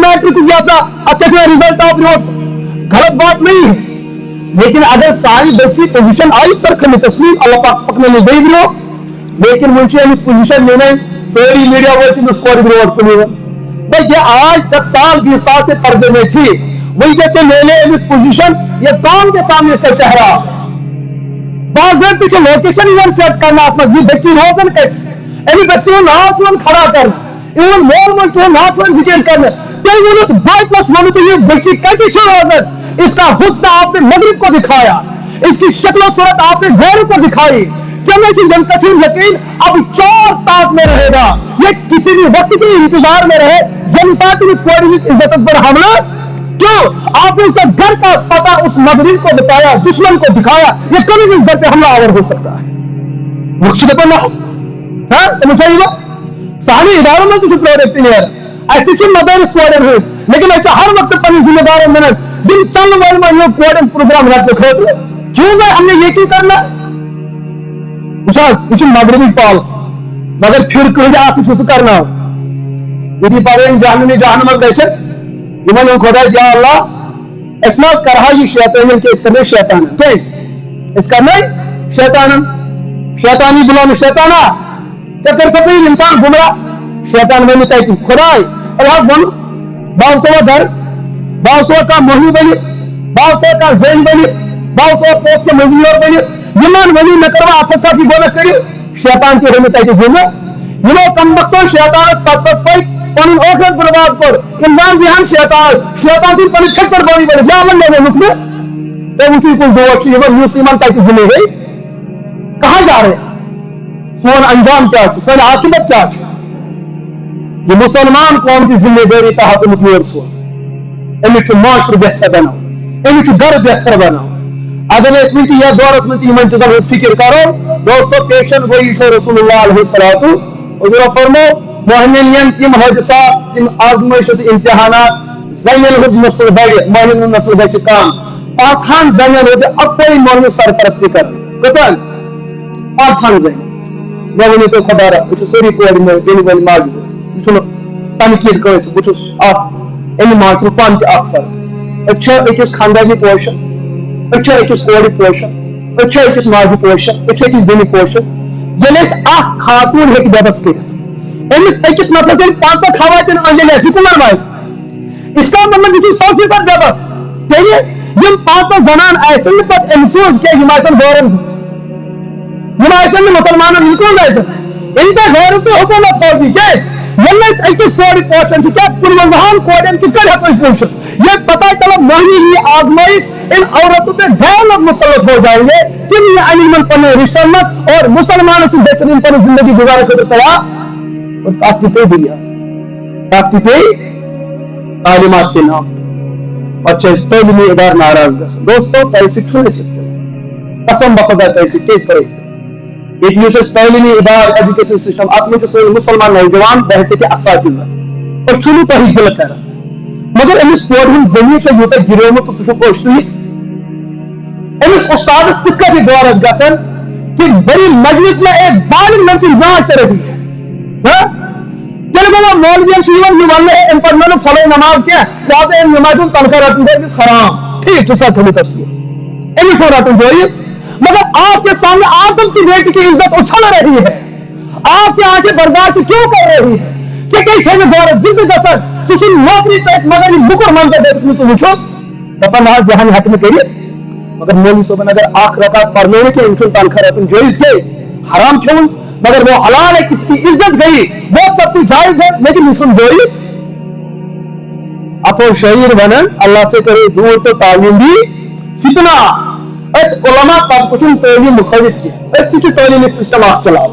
Matric result of note, गलत बात नहीं है, लेकिन अगर सारी बच्ची पोजिशन आई सरखन तस्वीर अल्लाह पाक पकने में दे लो, लेकिन मुझे पोजिशन लेने सारी मीडिया वो स्कोर रोड को नहीं भाई ये आज 10 साल 20 साल से पर्दे में थी, वही जैसे ले ले इस पोजिशन ये कौन के सामने से चेहरा बाजार पीछे लोकेशन इवन सेट करना अपना ये बच्ची रोजन के एनी बच्ची नाथ खड़ा कर इवन मोर मस्ट नाथ विकेट करने तो बाई प्लस वन तो ये बच्ची कैसी रोजन, इसका हुस्न आपने मगरिब को दिखाया, इसकी शक्ल सूरत आपने गौर को दिखाई, जनता की यकीन अब 4 ताक में रहेगा, ये किसी भी वक्त के इंतजार में रहे जनता की इज्जत पर हमला क्यों, आपने उसका घर का पता उस मगरिब को बताया, दुश्मन को दिखाया, ये कभी भी इज्जत पे हमला आवर हो सकता है। सारी इदारों में तो प्रोडक्ट नहीं है, ऐसी चीज मदर स्क्वाडन है, लेकिन ऐसा हर वक्त पर जिम्मेदार मैंने दिन चल वाले में ये कोडिंग प्रोग्राम रख के खोद क्यों भाई हमने ये क्यों करना कुछ मगरबी पॉल्स मगर फिर कहीं आप कुछ करना यदि पारे जहन्नम कैसे इमन खुदा या अल्लाह इसमास करहा ये शैतान के इसमें शैतान है इसका नहीं शैतानी बुलाने शैताना चक्कर कभी इंसान गुमरा शैतान में निकलती खुदा और आप बोलो बावसवा दर बावसवा का मोही बनी बावसवा का जैन बनी बावसवा पोत से मजदूर बनी ईमान वली न करवा आपसा की गोना करी शैतान के रहने ताकि जिम्मा ये कम वक्तों शैतान तब पर पन ओखर बर्बाद कर इंसान भी हम शैतान की पन ठक्कर बड़ी बड़ी या मन में मुख में तो उसी को जो अच्छी वो मुसलमान ताकि जिम्मे गई कहां जा रहे सोन अंजाम क्या है सोन आखिरत क्या है ये मुसलमान कौम की जिम्मेदारी का हाथ में और सो एमिच माशर बेहतर बनाओ एमिच घर बेहतर बनाओ अगर इसमें की या दौर इसमें की मन जब फिक्र करो दोस्तों पेशन वही शो रसूलुल्लाह अलैहि सलातु और फरमो मोहनियन की हादसा इन आजमाइश इम्तिहानात ज़ैनल हुद नस्ल बड़े मोहनियन नस्ल बचे काम पाथान ज़ैनल हुद अपने मोहनियन सरपरस्ती कर कतल पाथान ज़ैन मोहनियन तो खुदा रा कुछ सरी कोड में देने वाली मार चलो तनकीद करो इस कुछ आप इन मात्र पांच अफर अच्छा एक खानदानी पोर्शन अच्छा एक कोडी पोर्शन अच्छा एक माजी पोर्शन अच्छा एक दिनी पोर्शन जलेस आख खातून है कि व्यवस्था एमिस एकस मतलब से पांच खवातिन अंजलि सिकुलर भाई इसका मतलब ये 100% व्यवस्था चाहिए ये पांच जनान ऐसे ही पर इंसोज के हिमाचल गौरव हिमाचल में मुसलमानों निकल गए इनका गौरव पे हुकूमत फौजी के वल्लस एकस कोडी पोर्शन की क्या पूर्वधान कोडन की कर है कोई पोर्शन ये पता चला मोहनी ही आजमाइश इन औरतों पे ढेर लोग मुसल्लत हो जाएंगे कि ये अनिमल पने रिश्तमत और मुसलमानों से बेहतरीन पर जिंदगी गुजारने के तैयार और ताकती पे दिया ताकती पे तालीमात के नाम और चेस्टो भी इधर नाराज दोस्तों पैसे छोड़ सकते कसम बखदा पैसे तेज करे एक यूं से स्टाइलिनी इधर एजुकेशन सिस्टम अपने जो मुसलमान नौजवान बहसे के असातिज़ा और शुरू तो ही गलत है मगर इन स्पोर्ट में जमीन से यूं तक गिरे में तो तुझको कोशिश इन उस्ताद सिक्का की द्वारा गसन कि बड़ी मजलिस में एक बालिग लड़की वहां चल रही है चलो वो मौलवियों जीवन में वाले इन पर मैंने फलो नमाज किया जाते इन नमाजों तनखा रखते हैं कि हराम ठीक तो सब थोड़ी तस्वीर इन छोड़ा तुम जोरिस मगर आपके सामने आदम की बेटी की इज्जत उछल रही है आपकी आंखें बर्दाश्त क्यों कर रही है कि कई खेल द्वारा जिद गसन किसी नौकरी तक मगर बुकर मानते देश में तो पूछो पापा ना जहां हक में करिए मगर मौलवी सोबन अगर आख रकात पढ़ने के इंसान तनखा रखते जोरी से हराम क्यों मगर वो हलाल है किसकी इज्जत गई वो सबकी जायज है लेकिन मुस्लिम जोरी अपो शहीर बनन अल्लाह से करे दूर तो तालीम भी फितना इस उलमा पर कुछ तालीम मुखरित किया इस कुछ तालीमी सिस्टम आप चलाओ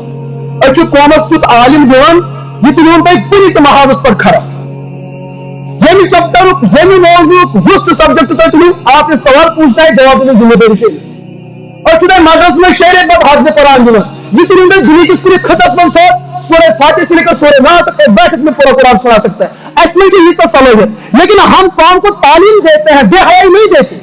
और जो कॉमर्स कुछ आलिम जवान ये तो पे पूरी तमाहाजत पर खड़ा यही चैप्टर यही मौजूद गुस्त सब्जेक्ट तो तुम आपने सवाल पूछता है जवाब देने जिम्मेदारी से और चुनाव मदरस में शेर बद हाथ में कुरान गिना ये तुम दुनिया की पूरी खत्म से सूरह फातिहा से लेकर सूरह नास तक एक बैठक में पूरा कुरान सुना सकता है ऐसे की ये तो समझ है लेकिन हम कौम को तालीम देते हैं बेहयाई नहीं देते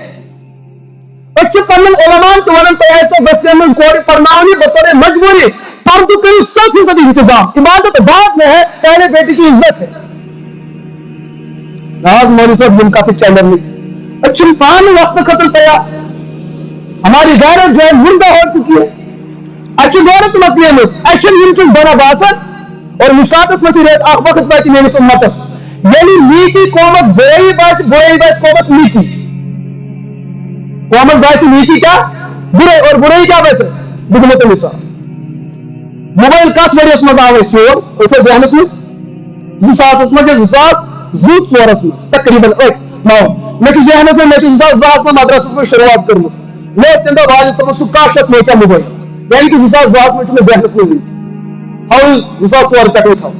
और चुप पन्नन उलमा तो वरन तो ऐसे बस्ते में कोई फरमानी बतौर मजबूरी पर तो कई 100% इंतजाम इबादत बाद में है पहले बेटी की इज्जत है नाज मौलवी साहब जिम का चैनल में अच्छी पान वक्त खत्म तैयार हमारी गैरत जो है मुर्दा हो चुकी है अच्छी गौरत मकलियन अच्छी बना बासत और मुसाफिस मत रेत वक्त बात मेरे उम्मतस यानी नीति कोमत बोई बात कोमत नीति कोमत बात नीति क्या बुरे और बुराई क्या वैसे दुगमत मिसाल मोबाइल कत वरियस मज आवे सोर उठो जहनस में 2000 मज 2004 में तकरीबन 9 मे जहनस में 2002 में मदरस में शुरुआत कर मे तम वाल सब सह काशत मे क्या मोबाइल यानी कि 2002 में जहनस में हाउ 2004 पे था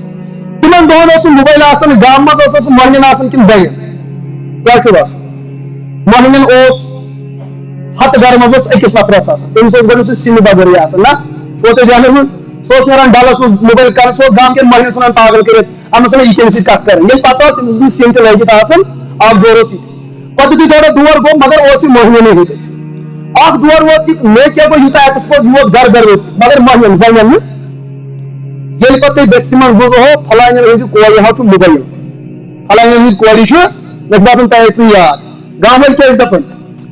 तिमन दोन मोबाइल आसान गाम मज मोहन कि जयन क्या मोहन हथ घर मज अकिस नफरस तमिस सिन बगैर ना वो जहनस में सोच नीरान डलस मोबाइल कर सो गाम के मोहन सान पागल कर यह कम कत कर पता तमिस सिन लगित आप दोरो पे थोड़ा दूर गो मगर मोहन नहीं दूर वो मे क्या गो यूत एक्सपोज वो घर घर वो मगर मोहन जयन ये पे बस मन हो फलान कोर हाउ मोबाइल फलान कोर मे बसान तह याद गाँव वाल क्या दपान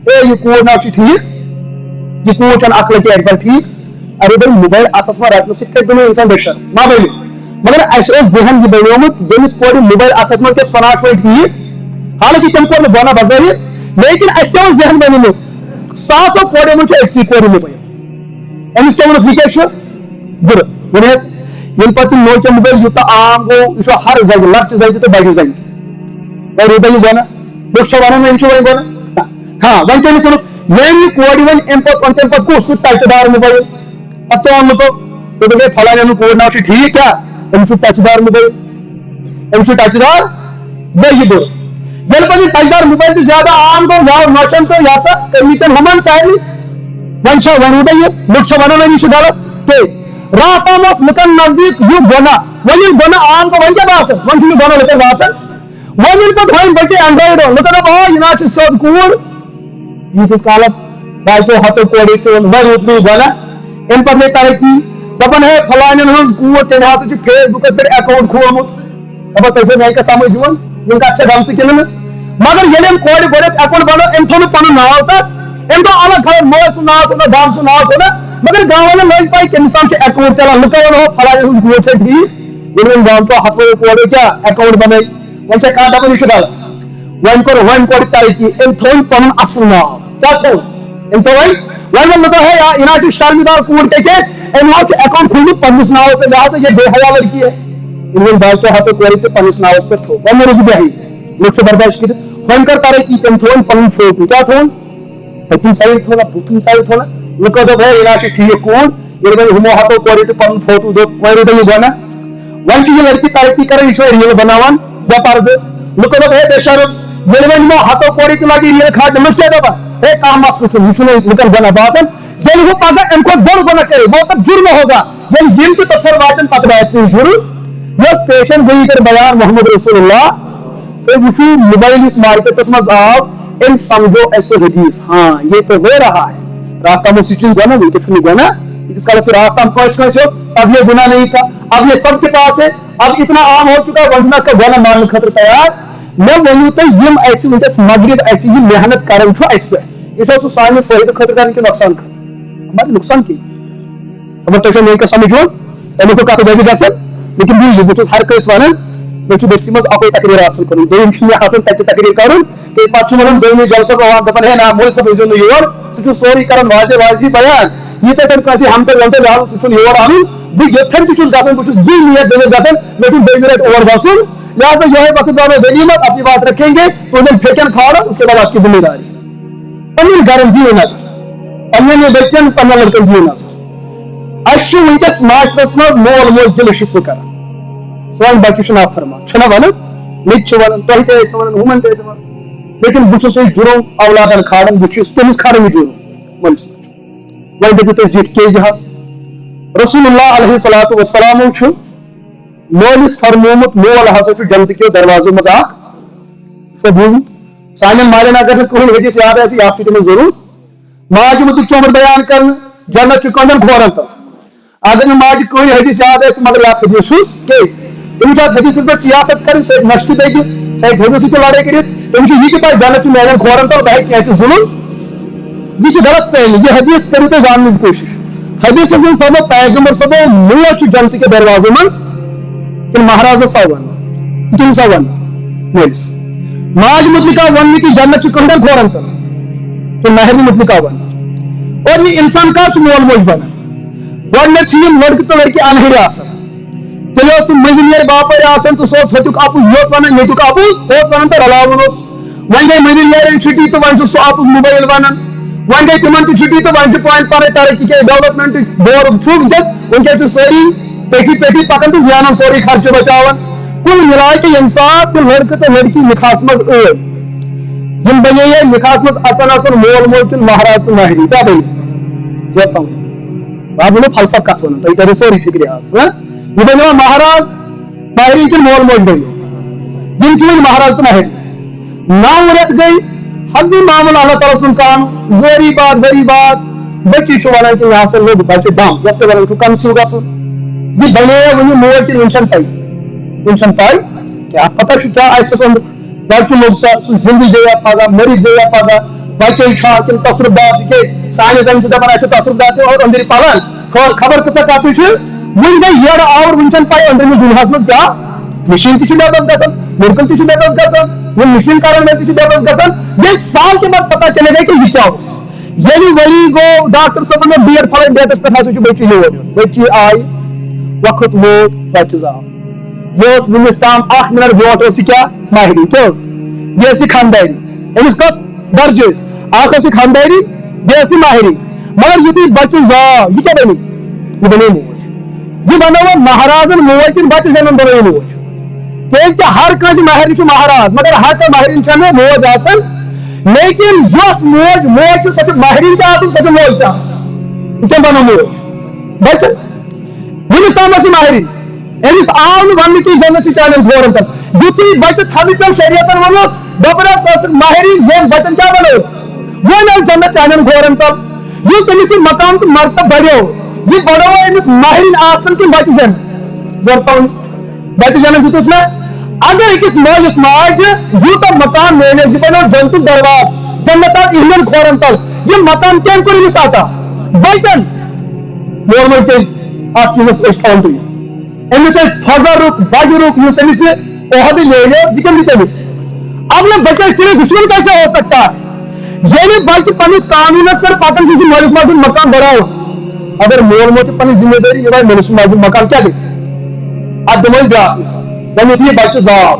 ए यह कोर ना ठीक यह कोर अक लटि ठीक अरे भाई मोबाइल अतस में रटन सो बनो इंसान बेशर ना बनो मगर अस जहन यह बनोमुत यमिस कोर मोबाइल अतस में क्या सना ठीक हालांकि तम कोर बना बजाय लेकिन अस जहन बनोमुत सासो कोर अक्सी कोर मोबाइल अमिस क्या वो यह बुर वन ये पे नोकिया मोबाइल यूत आम गो यह हर जगह लक्ट जगह तो बड़ जगह और रूपये बना लोग वन वन बना हाँ वन तमिस ये कोर वन तम पे कस टचदार मोबाइल पत्ते वन तो फलान कोर ना ठीक क्या अमिस टचदार मोबाइल अमिस टचदार बह बुर ये पे टचदार मोबाइल तो ज्यादा आम गो वाव नौचन तो यह सा कमीतन हमन सारे वन वन लुक वन यह गलत के रात लुकन नजदीक यह बना वन बना आम को वन क्या बासन वन बना लुकन बासन वन पे वन बटे एंड्रॉइड लुकन यह सोद कूर यह कालस बाको हतो कोड़ी तो वन बना अम पे तरक्की दपान है फलान कूर तम फेसबुक पे अकाउंट खोलमुत दपा तुम मे समझ वन कत गमत कि मगर ये कोर गो अकाउंट बनो अम थो पन नाव तक अम दो अलग खबर मोल सु नाव थोड़ा दाम सु नाव थोड़ा मगर गाँव वाले लग पाई कमिसान के अकाउंट चलान लुक वन फलान कूर ठीक ये गाँव तो हथो कोर क्या अकाउंट बन वन कह दपान यह गलत वन कोर तरक्की अम थो पन असल नाव क्या थो अम थो वन लुक है यह शर्मिदार कूर के अम अकाउंट खुल पन्नस नाव पे लिहाजा ये बेहया लड़की है इन बाको हथो कोर तो पन्नस नाव पे थो वन रोज बेही लुक बर्दाश्त कर वन कर तरक्की तम थो पन फोटो क्या थो पतम साइड थोड़ा बुतम साइड थोड़ा लुक दो भाई यह ठीक कून ये हमो हथो कोर तो पन फोटो दो कोर बना वन यह लड़की तरक्की कर रील बनावान बेपर्द लुक दो हे बेशर ये वन हथो कोर तो लगे रील खाट मुझे दपा हे कह मसल यह लुकन बना बासन ये वो पगह अम बोड़ गुना करे वो तब जुर्म होगा ये यम तफर वाचन पत वैसे जुर्म यह पेशन गई कर बयान मोहम्मद रसूलुल्लाह तो वो मोबाइल इस मार्केटस मज आव अम समझो ऐसे हदीस हाँ ये तो हो रहा है रात का सिचुएशन गो ना वो तो गो ना इस कल से रात का अब ये गुना नहीं था अब ये सबके पास है अब इतना आम हो चुका है वंजना का गोना मानने खतर तैयार मैं वन तो यम ऐसी वनकस मगरब ऐसी ही मेहनत कर यह सान फायदे खतर कर नुकसान हमारे नुकसान की अगर तुम मे समझ अमो कत बह ग लेकिन बहुत हर कस वन मे बस्ती मज अक तकरीर हासिल कर दोम तक तकरीर कर वन दोमी जलस दपान है ना मोल सब योर सह सोरी कर वाजे वाजी बयान यह तम हमतर वमतर लाल सह योर अन बह योथन तक नियत दमित मे दोमी रट और गसन लिहाजा यह वक्त जाओ गनीमत अपनी बात रखेंगे तो फेकन खाना उसके बाद आपकी जिम्मेदारी पन्न गरन दियो नजर पन्न बच्चन पन्न लड़कन दियो नजर अस वनकस माशरस मज मोल मोल दिल शुक्र कर सन बच्चे ना फरमा वन मित वन तुम वन हुमन वन लेकिन बहुत जुर्म औलादन खाड़न बहुत तमिस खाड़न जुर्म मलिस वन दपो तुम जित के रसूलुल्लाह अलैहिस्सलातु वस्सलाम मोलिस फरमोमुत मोल हसा जन्नत के दरवाजों मज सो बूझ सान मालन अगर कहीं हदीस याद आए आप तुम जरूर माज मुत बयान कर जन्नत के कंदन खोरन तो अगर माज कहीं हदीस याद आए मगर आप हदीस हदीस पे सियासत कर नश्त چاہے گھوڑے سے لڑائی کرت تم یہ پہ جنت میان کھورن تو بہ کی ظلم یہ غلط فہمی یہ حدیث کرو تھی جاننے کی کوشش حدیث فرمو پیغمبر صبح ملا جنت کے دروازے من کہ مہاراز سا ون کم سا ون ملس ماج متعلقہ ون کہ جنت کنڈن کھورن تو مہرنی متعلقہ ون اور یہ انسان کا مول موج بنا گۄڈنیٚتھ چھِ یِم لڑکہٕ تہٕ لڑکی انہرِ آسان تیٚلہِ اوس مٔنٛزِم باپٲرۍ آسان تہٕ سُہ اوس ہوٚتیُک اَپُز یوٚت وَنان ییٚتیُک اَپُز ہوٚت وَنان تہٕ رلاوان اوس وۄنۍ گٔے مٔنٛزِم یارٮ۪ن چھُٹی تہٕ وۄنۍ چھُ سُہ اَپُز موبایل وَنان وۄنۍ گٔے تِمن تہِ چھُٹی تہٕ وۄنۍ چھُ پانہٕ پنٕنۍ ترقی کیٛازِ ڈیولپمنٹ دور چھُ وٕنکٮ۪س چھِ سٲری پیٹھی پیٹھی پکان تہٕ زینان سورُے خرچہٕ بچاوان کُل مِلاے کہِ ییٚمہِ ساتہٕ تِم لڑکہٕ تہٕ لڑکی نِکاحس منٛز ٲسۍ یِم بنے نِکاحس منٛز اژان اژان مول موج تہٕ مہراز تہٕ مہرِنۍ کیٛاہ بنے بہٕ ونو فلسف کتھ ونان تۄہہِ کٔرِو سورُے فکرِ آز یہ بنیو مہاراز مہرِنۍ کِنہٕ مول موج بنیو یِم چھِ وۄنۍ مہراز تہٕ مہرِنۍ 9 رٮ۪تھ گٔے حضرت معمول اللہ تعالیٰ سُنٛد کام ؤری بعد بچی چھُ ونان کہِ یہِ ہسا لوٚگ بچہِ دم یتھ تُہۍ ونان چھُو کنسیو گژھُن یہِ بنے وُنہِ موج تہِ وُنہِ چھنہٕ پاے کیٛاہ پتہ چھُ کیٛاہ آسٮ۪س أنٛدرٕ بچہِ لوٚگ سُہ زندٕ جیا پگہہ مٔرِتھ جیا پگہہ بچے چھا کِنہٕ تصرُف دار تِکیٛازِ سانہِ زن چھِ دپان اَسہِ چھُ تصرُف دار تہِ أنٛدرۍ پلان خبر کۭژاہ کتھٕ چھِ وُنہِ گٔے یٔڈ آوُر وُنہِ چھنہٕ پاے أنٛدرِمِس دُنیاہس منٛز کیٛاہ مِشیٖن تہِ چھِ بے بس گژھان مُرکل تہِ چھُ بے بس گژھان وۄنۍ مِشیٖن کرن وٲلۍ تہِ چھِ بے بس گژھان بیٚیہِ سال کے بعد پتہ چلے گا کہ یہِ کیٛاہ اوس ییٚلہِ ؤری گوٚو ڈاکٹر صٲبن دوٚپ ڈیٹ پھلٲنۍ ڈیٹس پٮ۪ٹھ ہسا چھُ بچی یور یُن بچی آیہِ وقت ووت بچہِ زاو یہِ اوس وُنِس تام 1 منٹ برونٛٹھ اوس یہِ کیٛاہ مہرِنۍ کیٛاہ اوس یہِ ٲس یہِ خانٛدارِ أمِس کۄس درجہٕ ٲسۍ اکھ ٲس یہِ خانٛدارِ بیٚیہِ ٲس یہِ مہرِنۍ مگر یُتھُے بچہِ زاو یہِ کیٛاہ بنے یہ بنے موج یہ بنو مہارازن موج کن بچہ زینن بنو موج کیازِ ہر کٲنٛسہِ مہرنہِ چھُ مہراز مگر ہر کانٛہہ مہرِنۍ چھنہٕ موج آسان لیکن یۄس موج چھِ سۄ چھِ مہرِنۍ تہِ آسان سۄ چھِ موج تہِ آسان یہِ کیٛاہ بنو موج بچن وُنیُک تام ٲس یہِ مہرِنۍ أمِس آو نہٕ وننہٕ کہِ جنت چھِ چانٮ۪ن کھورن تل یُتھُے بچہِ تھونہٕ پیٚو شریعتن ووٚنُس دوٚپُن ٲسٕکھ مہرِنۍ ییٚمۍ بچن کیٛاہ بنوو وۄنۍ آو جنت چانٮ۪ن کھورن تل یُس أمِس یہِ مقام تہٕ مرتبہٕ بڑیو یہ بڑو أمِس مہرِنۍ آسن کِنہٕ بچہِ زینن بچہِ زینن دیُتُس نا اگر أکِس مٲلِس ماجہِ یوٗتاہ مقام میلہِ یہِ بنو جنتُک درواز جنت آو یِہنٛدٮ۪ن کھورن تل یہِ مقام کیٛازِ کوٚر أمِس عطا بچن مول موج کیٛازِ اکھ چیٖزس أسۍ تھاوُن تُہۍ أمِس ٲسۍ فضرُک بجرُک یُس أمِس یہِ عہدٕ میلیو یہِ کٔمۍ دیُت أمِس اب نہٕ بچے صرف دشمن کیسے ہو سکتا ہے ییٚلہِ بچہِ پننِس قانوٗنس پٮ۪ٹھ پکان چھُ یہِ مٲلِس ماجہِ ہُنٛد مقام بڑاوُن اگر مول موج پنٕنۍ ذمہ دٲری نِبھایہِ مٲلِس ماجہِ ہُنٛد مقام کیٛاہ گژھِ اتھ دِمو أسۍ بیٛاکھ وۄنۍ یُتھُے یہِ بچہِ زاو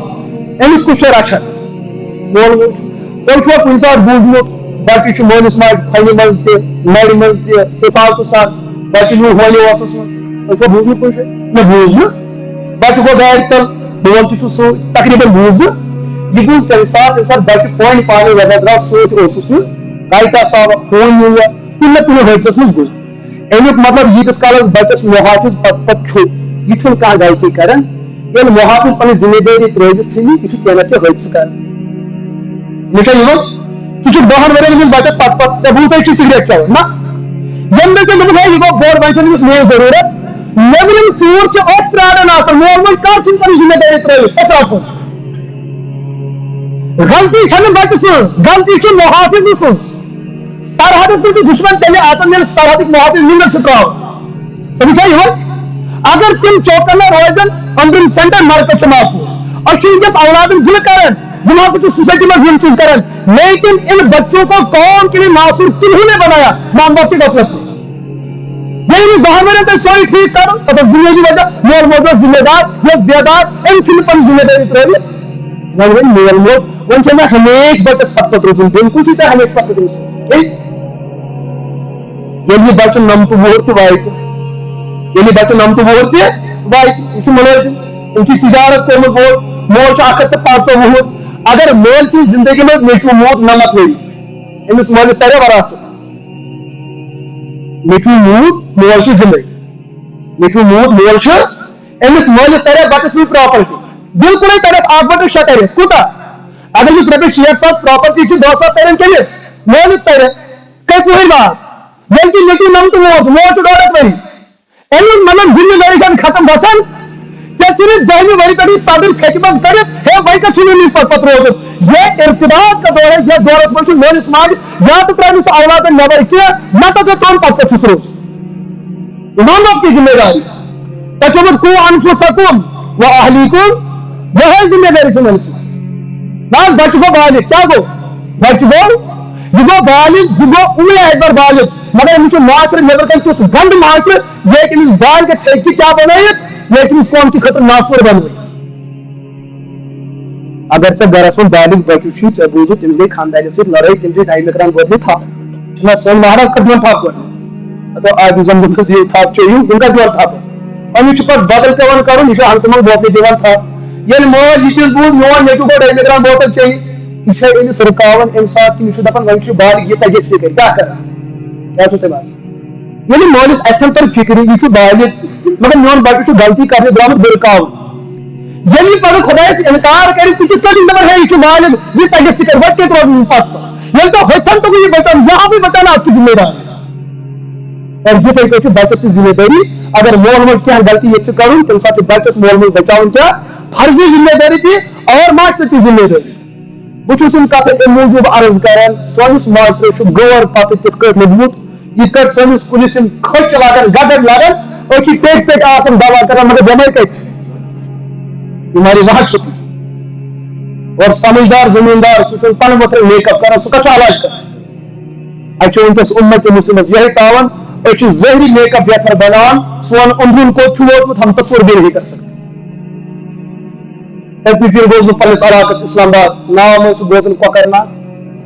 أمِس کُس چھُ رچھان مول موج تۄہہِ چھُوا کُنہِ ساتہٕ بوٗزمُت بچہِ چھُ مٲلِس ماجہِ کھۄنہِ منٛز تہِ نرِ منٛز تہِ حفاظتہٕ سان بچہِ نیوٗ ہولہِ اوسس منٛز تۄہہِ چھُوا بوٗزمُت کُنہِ جایہِ مےٚ بوٗز نہٕ بچہِ گوٚو گاڑِ تل مول تہِ چھُ سۭتۍ تقریٖبن بوٗز نہٕ یہِ بوٗز تمہِ ساتہٕ ییٚمہِ ساتہٕ بچہِ پونہِ پانہٕ وغیرہ درٛاو سۭتۍ اوسُس نہٕ گاڑِ آساو فون نیوٗ کُنہِ نہ کُنہِ حٲدثس منٛز گوٚو امیُک مطلب ییٖتِس کالس بچس محافظ پتہٕ چھُ یہِ چھُنہٕ کانٛہہ غلطی کران ییٚلہِ محافظ پنٕنۍ ذمہ دٲری ترٲوِتھ ژھٕنہِ یہِ چھُ کینٛہہ نتہٕ کینٛہہ حٲدثہٕ کران مےٚ چھا یِوان ژٕ چھُکھ 10 ؤرین ہٕنٛدِس بچس پتہٕ ژےٚ بوٗزے چھُ سگریٹ چٮ۪وان نہ ییٚمہِ دۄہ ژےٚ دوٚپُکھ ہے یہِ گوٚو بوٚڑ وۄنۍ چھنہٕ أمِس میٲنۍ ضروٗرت نیبرِم ژوٗر چھِ أتھۍ پرٛاران آسان مول موج کر ژھٕنہِ پنٕنۍ ذمہ دٲری ترٲوِتھ أسۍ رٹہون غلطی چھنہٕ بچہِ سٕنٛز غلطی چھِ محافظ سٕنٛز سرحدس پٮ۪ٹھ چھُ دُشمن تیٚلہِ اژان ییٚلہِ سرحدُک محافظ نِنٛدٕر چھُ تراوان سمجھا یِوان اگر تِم چوکن منٛز روزن أنٛدرِم سینٹر مرکز چھُ محفوٗظ أسۍ چھِ وٕنکیٚس اولادن دِلہٕ کران یِم ہسا چھِ سوسائٹی منٛز یِم چیٖز کران لیکن ان بچوں کو قوم کے لیے ناصر کنہوں نے بنایا ماں باپ کی غفلت میں ییٚلہِ 10 ؤرین تۄہہِ سورُے ٹھیٖک کرُن تتھ اوس بُنیٲدی وجہ مول موج اوس ذمہ دار یہِ اوس بیدار أمۍ ژھٕنہِ پنٕنۍ ذمہ دٲری ترٲوِتھ وۄنۍ ؤنۍ مول موج وۄنۍ چھُ مےٚ ہمیشہٕ بچس پتہٕ روزُن بِلکُل چھُ ژےٚ ہمیشہٕ پتہٕ روزُن ییٚلہِ یہِ بچہِ 9 وُہُر تہِ واتہِ ییٚلہِ یہِ بچہِ 9 وُہُر تہِ واتہِ یہِ چھُ مُلٲزِم أمۍ چھِ تجارت کوٚرمُت بوٚڑ مول چھُ 105 وُہُر اگر مٲلۍ سٕنٛزِ زندگی منٛز نیٚچوٗ موٗد 9 ؤری أمِس مٲلِس ترِ وراثت نیٚچوٗ موٗد مول چھُ زِندٕ نیٚچوٗ موٗد مول چھُ أمِس مٲلِس ترِ بچہِ سٕنٛز پراپرٹی بِلکُلے ترٮ۪س 1/6 ترٮ۪س کوٗتاہ اگر یُس رۄپیس 6,000 پراپرٹی چھِ 10,000 ترٮ۪ن کٔمِس مٲلِس ترِ کٔژِ وٕہٕرۍ بعد ییٚلہِ کہِ نیٚچوٗ 9 ووت مول چھُ 1.5 ؤری امیُک مطلب ذمہ دٲری چھنہٕ ختم گژھان ژےٚ सिर्फ दहमी वही कड़ी साबिर फेकमस कड़ी है वही का चुनी नहीं पत्र हो ये इर्तिदाद का दौर है ये दौर में मोल समाज या तो प्राइम औलाद नबर किया न तो कौन पत्र खुसरो इमाम आपकी जिम्मेदारी तचमुद को अनफुसकुम व अहलीकुम वह है जिम्मेदारी से नाज बचगो बालिग क्या गो बचगो युगो बालिग युगो उम्र एक बार बालिग मगर मुझे माशरे नबर का कुछ गंद माशरे लेकिन इस बाल के छेकी क्या बनाए लेकिन इसको उनकी खतर नाफुर बन गई अगर से गरसुल बालिग बचुशी चबूजु तिमले खानदानी से लड़ाई तिमले ढाई मकरान बोलने था ना सन महाराज का जोन था को तो आज जम को ये था चाहिए उनका जोर था और मुझे पर बदल के वन करो मुझे अंतम बहुत दीवान था ये मो लिटिल बूज नो नेटू को ढाई मकरान बोतल चाहिए इसे इन सरकावन इंसान की मुझे दफन वंश बालिग ये तय से क्या करा क्या सोचते बात ये मौलिस अथम तर फिक्री ये बालिग मगर मोन बाकी गलती करने द्राम बिरकाव यही पर खुदा से इनकार करे कि किसका नंबर है कि मालिक ये तय से कर वट के तो पास ये तो होतन तो ये बता यहां भी बताना आपकी जिम्मेदारी और ये तो कुछ बात से जिम्मेदारी अगर मोल में क्या गलती ये से करूं तो साथ बात से मोल में बचाऊं क्या फर्जी जिम्मेदारी थी और मास्टर की जिम्मेदारी बुझुस का पे मूजूब अर्ज करन सोनिस मास्टर शु गवर पाते किसकट मजबूत ये कर सोनिस पुलिस खर्च लागन गदर लागन और की पेट पेट आसन दवा करन मगर जमर के बीमारी वहां छुपी और समझदार जमींदार सुचन पन मतलब मेकअप करन सुका इलाज कर अच्छे उनके उम्मत के मुस्लिम यही तावन और की जहरी मेकअप बेहतर बनान सोन उम्र को छुओ हम तस्वीर भी नहीं कर सकते फिर बोझ पल्लिस इलाक़स इस्लामाबाद नाम उस बोतल पकड़ना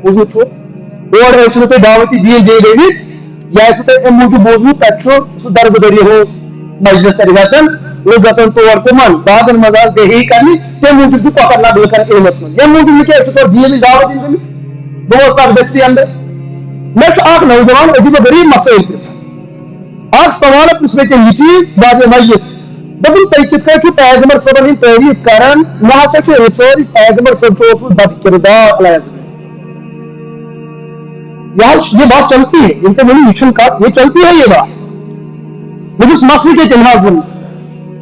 बोझू छो और ऐसे तो दावती दिए दे गई या ऐसे तो मुझे बोझू तच्छो सुधार गुदरी हो मजलिस तरीकासन वो गसन तो और कुमन बादल मजाल दे ही करनी ते मुझे भी पकड़ना बिलकर ए मसलन ये मुझे लिखे तो दिए भी दावती दी बहुत सारे बस्ती अंदर मैं आग नौजवान अजीब गरीब मसले थे आग सवाल पूछने के लिए चीज बाद मजलिस दबुल तरीके से पैगंबर सल्लल्लाहु अलैहि तारीफ करन वहां से रिसर्च पैगंबर सल्लल्लाहु अलैहि बद किरदार लायस ये बात चलती है इनके मेरी मिशन का ये चलती है ये बात लेकिन इस मसले के जवाब में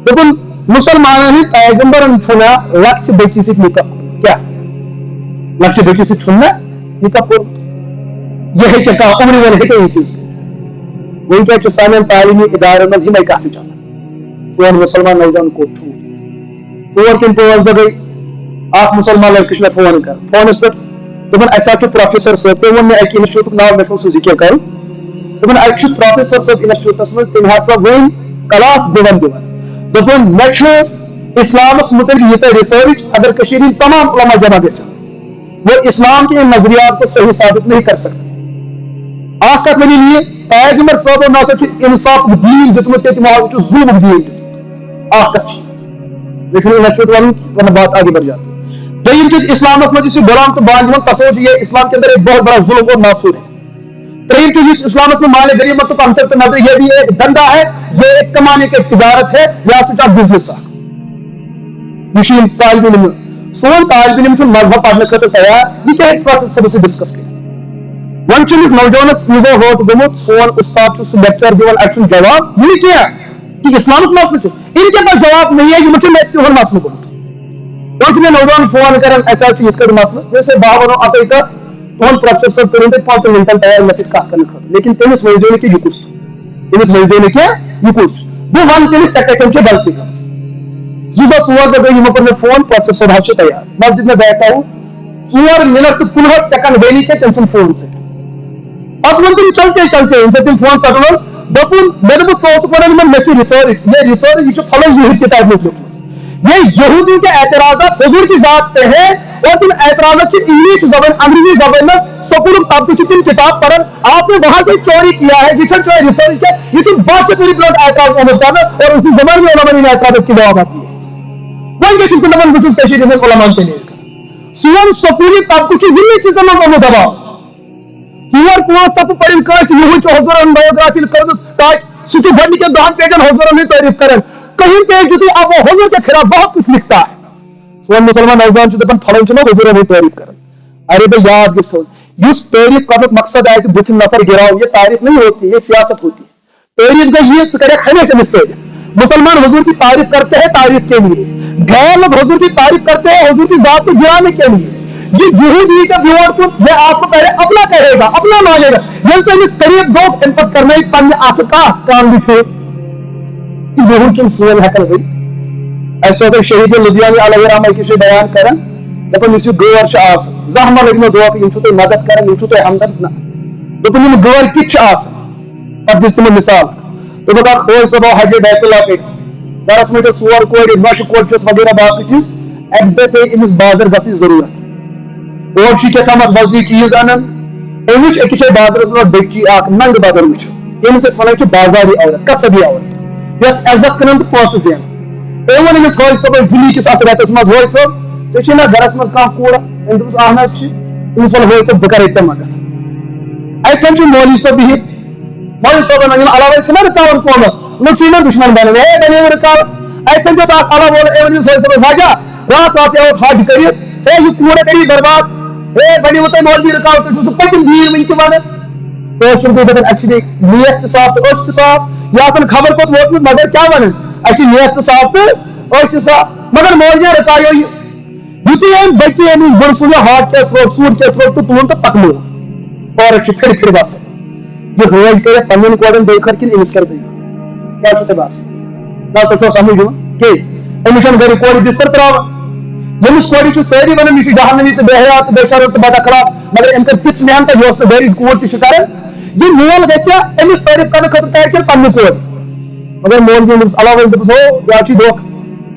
लेकिन मुसलमान ही पैगंबर छुना लक्ष्य बेटी से निकाह क्या लक्ष्य बेटी से छुना निकाह को यह है क्या उम्र में है क्या ये चीज वही क्या सामने तालीमी इदारे में जिम्मे काफी जाना सोन मुसलमान नौजवान को फोन किन पे वर्ज गई आप मुसलमान लड़किश में फोन कर फोन इस पर तुमन ऐसा तो प्रोफेसर से तो वो मैं एक इंस्टीट्यूट नाम में फोन जिक्र करूं तुमन एक प्रोफेसर से इंस्टीट्यूट में तुम हासा वन क्लास देवन तुमन नेक्स्ट इस्लाम मुतल्लिक ये रिसर्च अगर कश्मीरी तमाम उलमा जमा दे वो इस्लाम के नजरियात को सही साबित नहीं कर सकते आखिर के लिए पैगंबर सल्लल्लाहु अलैहि वसल्लम ना इंसाफ दीन दितमत के माहौल जो जुल्म दीन लेकिन इंस्टीट्यूट बात आगे बढ़ जाती है दलील चीज इस्लाम में जिसे गुलाम तो बांध तसोज ये इस्लाम के अंदर एक बहुत बड़ा जुल्म और नासूर है तरीन चीज इस इस्लाम में माल गरीमत तो कंसेप्ट नजर ये भी एक धंधा है ये एक कमाने की तिजारत है या सिर्फ बिजनेस है तालिब इल्म सोन तालिब इल्म मजहब पढ़ने खतर तैयार ये क्या एक प्रोफेसर से डिस्कस किया वन चीज नौजवानस यह होत गमुत सोन उस्ताद से लेक्चर दिवन एक्शन जवाब ये किया कि इस्लामिक मसले इनके पास जवाब नहीं है कि मुझे मैं इसके और मसले बोलूं तो नौजवान फोन करन ऐसा इसका मसला जैसे बाबरो अतई का तोन प्रोफेसर तुरंत 5 मिनट तैयार मैसेज का करने लेकिन तेमिस नौजवान की युकुस तेमिस नौजवान के युकुस वो वन के सेकंड के गलती का जुबा तुवर के गई पर मैं फोन प्रोफेसर भाषा तैयार मस्जिद में बैठा हूं 4 मिनट 15 सेकंड देनी के टेंशन फोन से अब तुम चलते चलते इनसे तुम फोन कर लो बपुन मेरे को सोच पड़े मैं मैसेज रिसर्च ये रिसर्च ये फॉलो यहूदी के टाइप में ये यहूदी के एतराज़ात हुजूर की जात पे है और तुम एतराज़ात की इंग्लिश जबान अंग्रेजी जबान में सकूल आप कुछ तीन किताब पढ़न आपने वहां से चोरी किया है रिसर्च है रिसर्च है ये तुम बात से पूरी प्लॉट एतराज़ होता है और उसी जबान में उलमा ने एतराज़ात की जवाब आती है वही के चिंतन में कुछ तशरीह में उलमा के लिए सुवन सकूली आप कुछ हिंदी की जबान में दबाव सुवर को सब पढ़ कर यहू हुजूर बायोग्राफी कर ताज सुचु बंद के दहन पेजन हुजूर ने तारीफ करन कहीं पे जुदी अब वो हुजूर के खिलाफ बहुत कुछ लिखता है सोन मुसलमान नौजवान से अपन फलन चलो हुजूर ने तारीफ करन अरे भाई याद ये सोच इस तारीफ का मकसद है कि बुत नफर गिराओ ये तारीफ नहीं होती ये सियासत होती है तारीफ का ये करे खाने के मिसले मुसलमान हुजूर की तारीफ करते हैं तारीफ के लिए, गैर लोग हुजूर की तारीफ करते हैं हुजूर की जात को गिराने के लिए। ये यहूदी का व्यूअर ये आपको पहले अपना कहेगा, अपना मानेगा, ये तो इस करीब दो इनपत करने पन्ने आपका काम भी थे कि यहूद तुम सोल हकल गई। ऐसे होकर शहीद लुधियानी अलैहि रहमत की बयान करें दपन इस गौर आस जहमा लगे दुआ कि तुम मदद करें तुम हमदर्द ना दपन गौर किच पत दिस तुम मिसाल तो बता खोज सब हज बैतुल्लाह पे दरस में सोर कोड़ नश कोड़ वगैरह बाकी चीज एक पे इस बाजार गसी जरूरत और क्या कम मजदी चीज अन अमिच अकिस बाजार बेची नंग बदल अमिस वन बाजारी औरत कसबी औरत यस इज्जत कन तो पोस जेन वन अमिस हज सब जुली किस अत रेतस मज हज सब ऐ गरस मज कह कूड़ा अमिस अहन अमिस वन हज सब बह कर मगर अतन मौलवी सब बिहित मौलवी सब अलावा रुकावन कौमस नुन दुश्मन बन बने रुकावन अतन अला बोल सब वजह रात रात हज कर यह कूड़ा करी बर्बाद बनो तुम मौलवी रुकावट तुम पतम दीन वन वन तो नीयत साफ तो साफ यह खबर कोत वोत मगर क्या वन नीयत साफ तो साफ मगर मौलवी रुकायो युति बच्चे अमिस बड़ सूर्य हाट केस रोड सूट केस रोड तो तुम तो पकड़ो और फिर बस ये हज कर पन्न कोड़न बेखर कि अमिस सर क्या बस ना तो समझ अमिस गर कोड़ बिस्तर त्राव यमिस कोड़ सारी वन यह जहनमी तो बेहयात बेशरत तो बदखला मगर अम कर किस मेहनत जो गर कोड़ कर यह मोल गमिस तारीफ कर खतर कर पन्न कोड़ मगर मोल अलावा दो यह दोख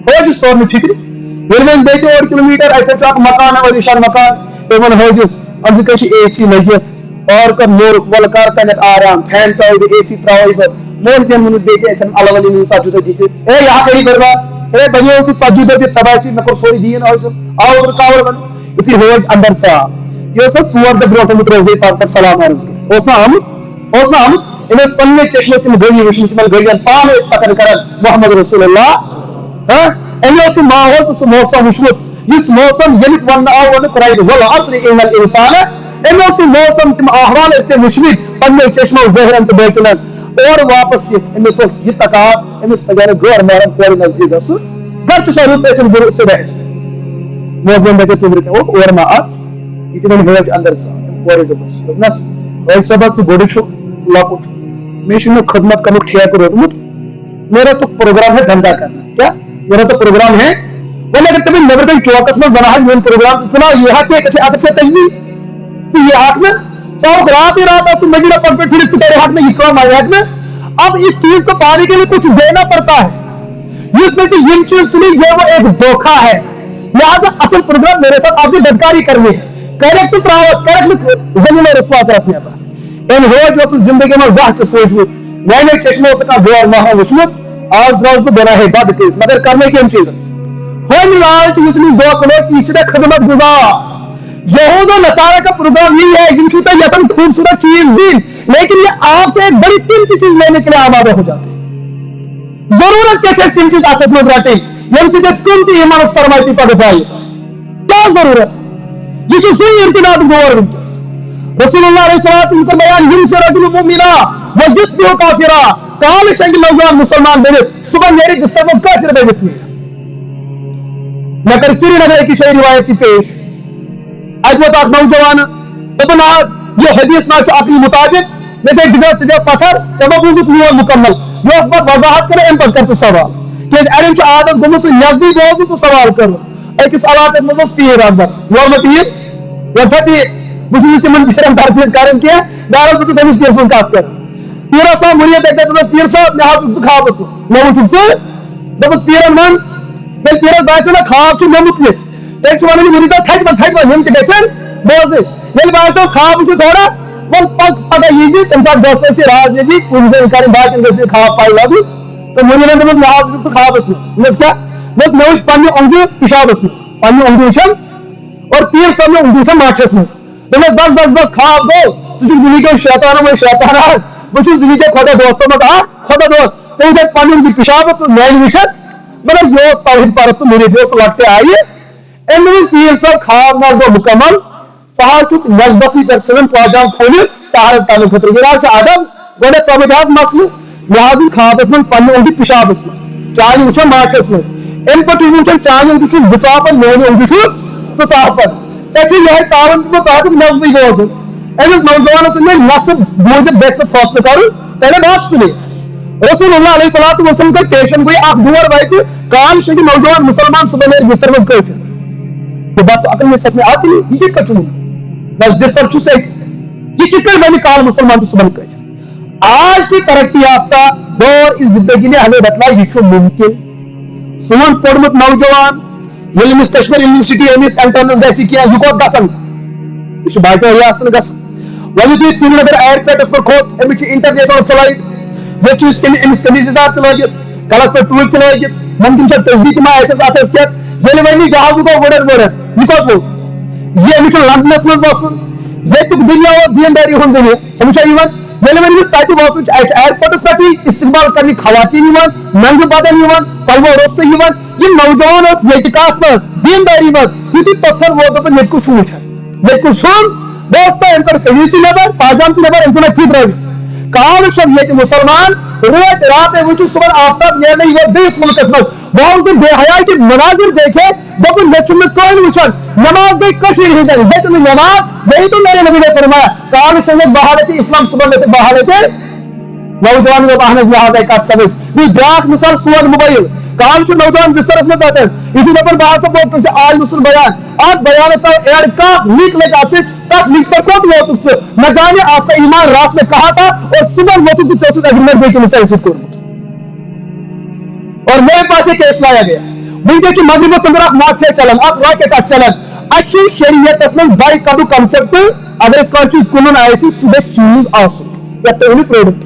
हज तोर फिक्र ये बे 1 किलोमीटर अत मकान वलीशान मकान वन हजस अमुक ए सी लगित और कर मोर वल कर तन आराम फैन त्रो ए सी त्रो मोल दिन बे अलवली 40 दी यह करी बर्बाद बनो तु 40 तबासी मे सोरी दीन आव रुकावट बन यु हज अंदर सा यह सोर दह ब्रोट रोजे पाक पर सलाम अर्ज आमुत इन पन्ने चश्मे तम गड़ी वुचन तम गड़ियन पान पकड़ कर मोहम्मद रसूलुल्लाह अमे माहौल तो सह मौसम वुचमुत इस मौसम ये वन आव वन कुरान वल अस्र इन्नल इंसान अमे मौसम तम अहवाल वुचमित पन्ने चश्मो जहरन तो बैतुलन और वापस अमिस यह तकात अमिस पजान गौर मारन कोर नजदीक घर तो रुत गुरु से बहस मोहन बे सिमर और मा ये हज अंदर कोरस सबक गोड़ लकुट मे खदमत कर ठेक रोटमुत मेरा तो प्रोग्राम है धंधा करना क्या मेरा तो प्रोग्राम है बोले अगर तुम्हें नबर कहीं चौकस में जना मेन प्रोग्राम सुना यह तजवी तो ये हाथ में चौक रात ही रात मजीरा पंप फिर तेरे हाथ में इकवा हमारे हाथ में अब इस चीज को पाने के लिए कुछ देना पड़ता है जिसमें से ये चीज सुनी ये वो एक धोखा है लिहाजा असल प्रोग्राम मेरे साथ आपकी गद्दारी करनी है करेक्ट प्रावत करेक्ट जमीन रुकवा कर अपने इन हो जिंदगी में जाह सोच मैंने चश्मो का दौर महा वुचमुत आज द्रास तो बना है बद मगर करने की चीज हम लालच इतनी दो करो तीसरे खदमत गुजार यहूद और नसारा का प्रोग्राम यही है जिनकी यसन खूबसूरत चीज दी लेकिन ये आपसे एक बड़ी कीमती चीज लेने के लिए आमादा हो जाते हैं जरूरत के कीमती ताकत में बैठे यम से कीमती ईमान फरमाइती पद जाए क्या जरूरत ये सही इर्तिदाद गौर विंकस रसूलुल्लाह अलैहि सलातु व बयान हिंसा रजुल मुमिना व युस्बिहु काफिरा काल शंग नौजवान मुसलमान बने सुबह मेरे जिस्म में काफिर बने नगर श्रीनगर की सही रिवायत की पेश आज वो नौजवान इतना ये हदीस ना अपने मुताबिक जैसे डिगर पत्थर जब बुजुर्ग नहीं मुकम्मल जो वजाहत करे इन पर करते सवाल कि अरे की आदत गुम से नजदीक हो तो सवाल करो अकिस इलाके में पीर अंदर वो में पीर वो फटी बुजुर्ग के मन फिर दर्द कारण किया दारल तो समझ के सुन काट कर पीर साहब मुझे देखते तो पीर साहब मैं हाथ खा बस मैं उठ से जब पीर मन बल पीर बाइस ना खा कि मैं मुतले एक वाले मुझे तो थक हम के देसन बोल से बल बाइस खा बुझ थोड़ा बल पग पगा यही तमसा दोस्त से राज जी कुछ दिन कारण बात इनसे खा पाई लादू तो मुझे ने मैं हाथ तो खा बस नसा बस मैं उस पानी अंगू पिशाब बस पानी अंगू छम और पीर सब में अंगू से माचस में तो बस खा दो तुझे दुनिया के शैतान में शैतान आ मुझे दुनिया के खोदा दोस्तों में कहा खोदा दोस्त तो उसे पानी उनकी पिशाब से मैल विषय मतलब जो तौहीद परस्त मेरे दोस्त लौटते आइए एमनी पीर सब खाब ना जो मुकम्मल पहाड़ चुक नजबसी कर सलन पाजाम खोले तारत तालुक खतर गिरा से आदम गोडे समझात मसले लिहाज खाब में पानी उनकी पिशाब से चाय वुचन माचस में इन पे वुचन चाय उंगु बुचापन मेरे उंगु तो साफन चाहे यह कावन को कहा नजबी गो अमिस नौजवान से नसब बोझ बेस फैसले करूँ पहले बात सुने रसूलुल्लाह अलैहि सलातु वसल्लम का पेशन कोई आप दुआर भाई कान से नौजवान मुसलमान सुबह मेरे बिस्तर में कहे ये बात तो अकल में सच में आती है ये कचू बस बिस्तर चूसे ये कितने मैंने काल मुसलमान तो सुबह कहे आज की तरक्की याफ्ता दौर इस जिंदगी ने हमें बतला ये मुमकिन सोन पढ़मुत नौजवान ये कश्मीर यूनिवर्सिटी एमिस एंट्रेंस गसी किया यह कोत गसन यह बाटो रियासन गसन वह श्रीनगर एयरपोर्ट पर खोत अमिस इंटरनेशनल फ्लाइट ये कमीजदार लगित गलत पे टूट लगित मुमकिन तस्दीक मा अतस ये वन जहाज गो वुड़न वुड़न यह कोत वोत ये अमिस लंदनस मज बसन ये दुनिया और दीनदारी हूं दुनिया समझा ये वन तत वोत एयरपोर्ट पे इस्तेमाल करने खवातीन नंग बदल पलवो रोस्त ये नौजवान कत मज दीनदारी मज यु पत्थर वो दोपन ये सुन सुन दोस्त कमीसी नबर पाजाम नबर अम थी त्रि काल ये मुसलमान रोज रात वो सुबह आफ्ताब नेरने ये बेस मुल्कस मज बहुत बेहया कि मनाजिर देखे दोपन मे कल वुचान नमाज गई कशीर हिंदन ये तुम नमाज यही तो मेरे नबी ने फरमाया काल बहालत इस्लाम सुबह बहालत नौजवान लिहाजा कत समझ बी ब्राक मिसाल सोन मोबाइल काल नौजवान बिस्तर में इसी दफन बह बोल आज मुसल बयान आज बयान एड का लीक लग तब लीक पर कौन वोत न जाने आपका ईमान रात में कहा था और सुबह वोतुक चौसठ एग्रीमेंट बेटी मुस्तैद और मेरे पास एक केस लाया गया वनक मगरब संदर माफिया चलान रॉकेट चलान शरीयत में बाई कदू कंसेप्ट अगर कह कुन सह चीज आन प्रोडक्ट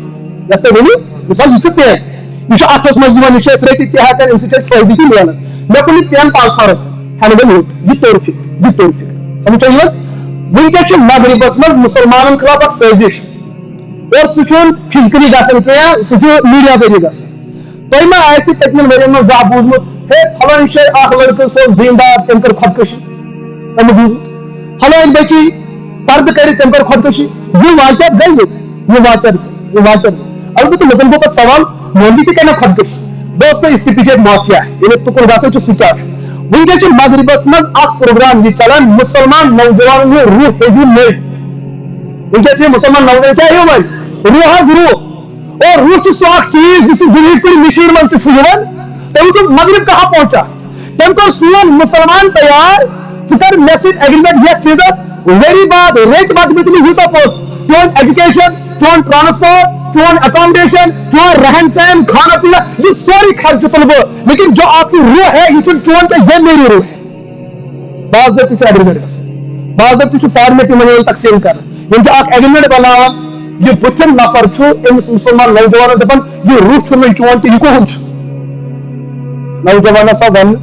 मिसाल यह पेन यह अथस मज रटित तक फायदे तक मिलान मे कुन पेन 500 हेनबल यह तोर फिक्र समझ वनक मगरबस मज मुसलमान खिलाफ अ साजिश और सह फिजिकली गसान सह मीडिया जरिए ग तुम मा पतमन वन मे जा बूझमुत हे फलान शाय लड़क सो दीनदार तम कर खुदकशी तम बूझ फलान बची पर्द कर तम कर खुदकशी यह वाक़ गई यह वाक़ अलबत्त मे गो पे सवाल मोदी तक खुदकशी दोस्तों इस पीछे माफिया है तुकुन ग सह वनक मगरबस मज प्रोग्राम यह चलान मुसलमान नौजवान रूह हेवी नई वनकस मुसलमान नौजवान क्या रूह और रूह सो चीज जिस दुनिया मशीर मन तम मगरब कहाँ पहुंचा तम कर सोन मुसलमान तैयार कर मे एग्रीमेंट ये चीजस वेरी बाद रेट बाद में तुम्हें यूटा पोस्ट चोन एजुकेशन चोन ट्रांसपोर्ट चोन अकोमोडेशन चोन रहन सहन खाना पीना ये सारी खर्च तुलब लेकिन जो आपकी रूह है ये चोन का ये मेरी रूह है बाज एग्रीमेंट बाज फॉर्मेट मन तकसीम कर एग्रीमेंट बनावान यह बुथिन नफर मुसलमान नौजवान दपान यह रूह चोन तो यह कहन नौजवान सा वन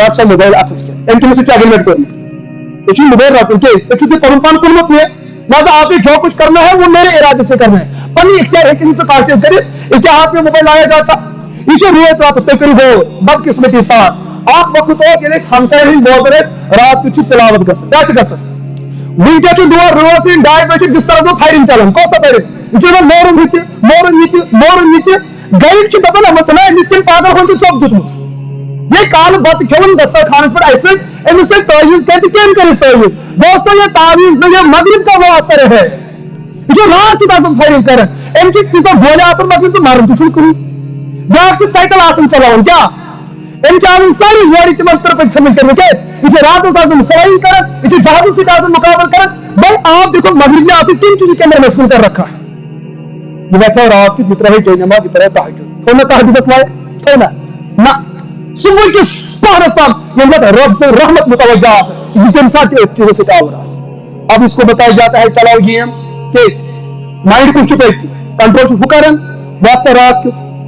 रट सा मोबाइल अथस अम तुम एग्रीमेंट कर मोबाइल रटन क्या पन पान कुनमुत मे लिहाजा आप जो कुछ करना है वो मेरे इरादे से करना है पन्नी इख्तियार है काशिश कर इसे हाथ में मोबाइल लाया जाता यह रोज रात तुम करो गौर बदकिस्मती साथ आप वक्त हमसाय बोल रात तिलावत क्या वनक दुआ रोज 2:30 बजे बिस्तर गो फायरिंग चलान कौस फायरिंग यह मोरन ये गरीब दपान मसला अमिस पागल हूं चौक दुतमुत ये काल बत खेवन दस्तर खान पे अमिस तावीज कम कर तावीज दोस्तों ये तावीज ये मगरब का वो असर है यह रात की फायरिंग कर अमिस तीस गोले मगर तो मरन तो कहीं ब्राक साइकिल चलान क्या अमिस सारी वोड़ तम तरफ समझ कर यह रात फायरिंग कर यह जहाजों से मुकाबल कर भाई आप देखो मगरब में आपने 3 चीजें कैमरे मशहूर कर रखा है यह बैठा रात की जितना है जय नमाज जितना तहज्जुद थोड़ा तहज्जुद लाए थोड़ा ना सुबह के पहर तक ये रब से रहमत मुतवज्जा जिन साथ चीजों से क्या हो रहा अब इसको बताया जाता है चलाओ गेम के माइंड को चुप कंट्रोल चुप करन वास्ते रात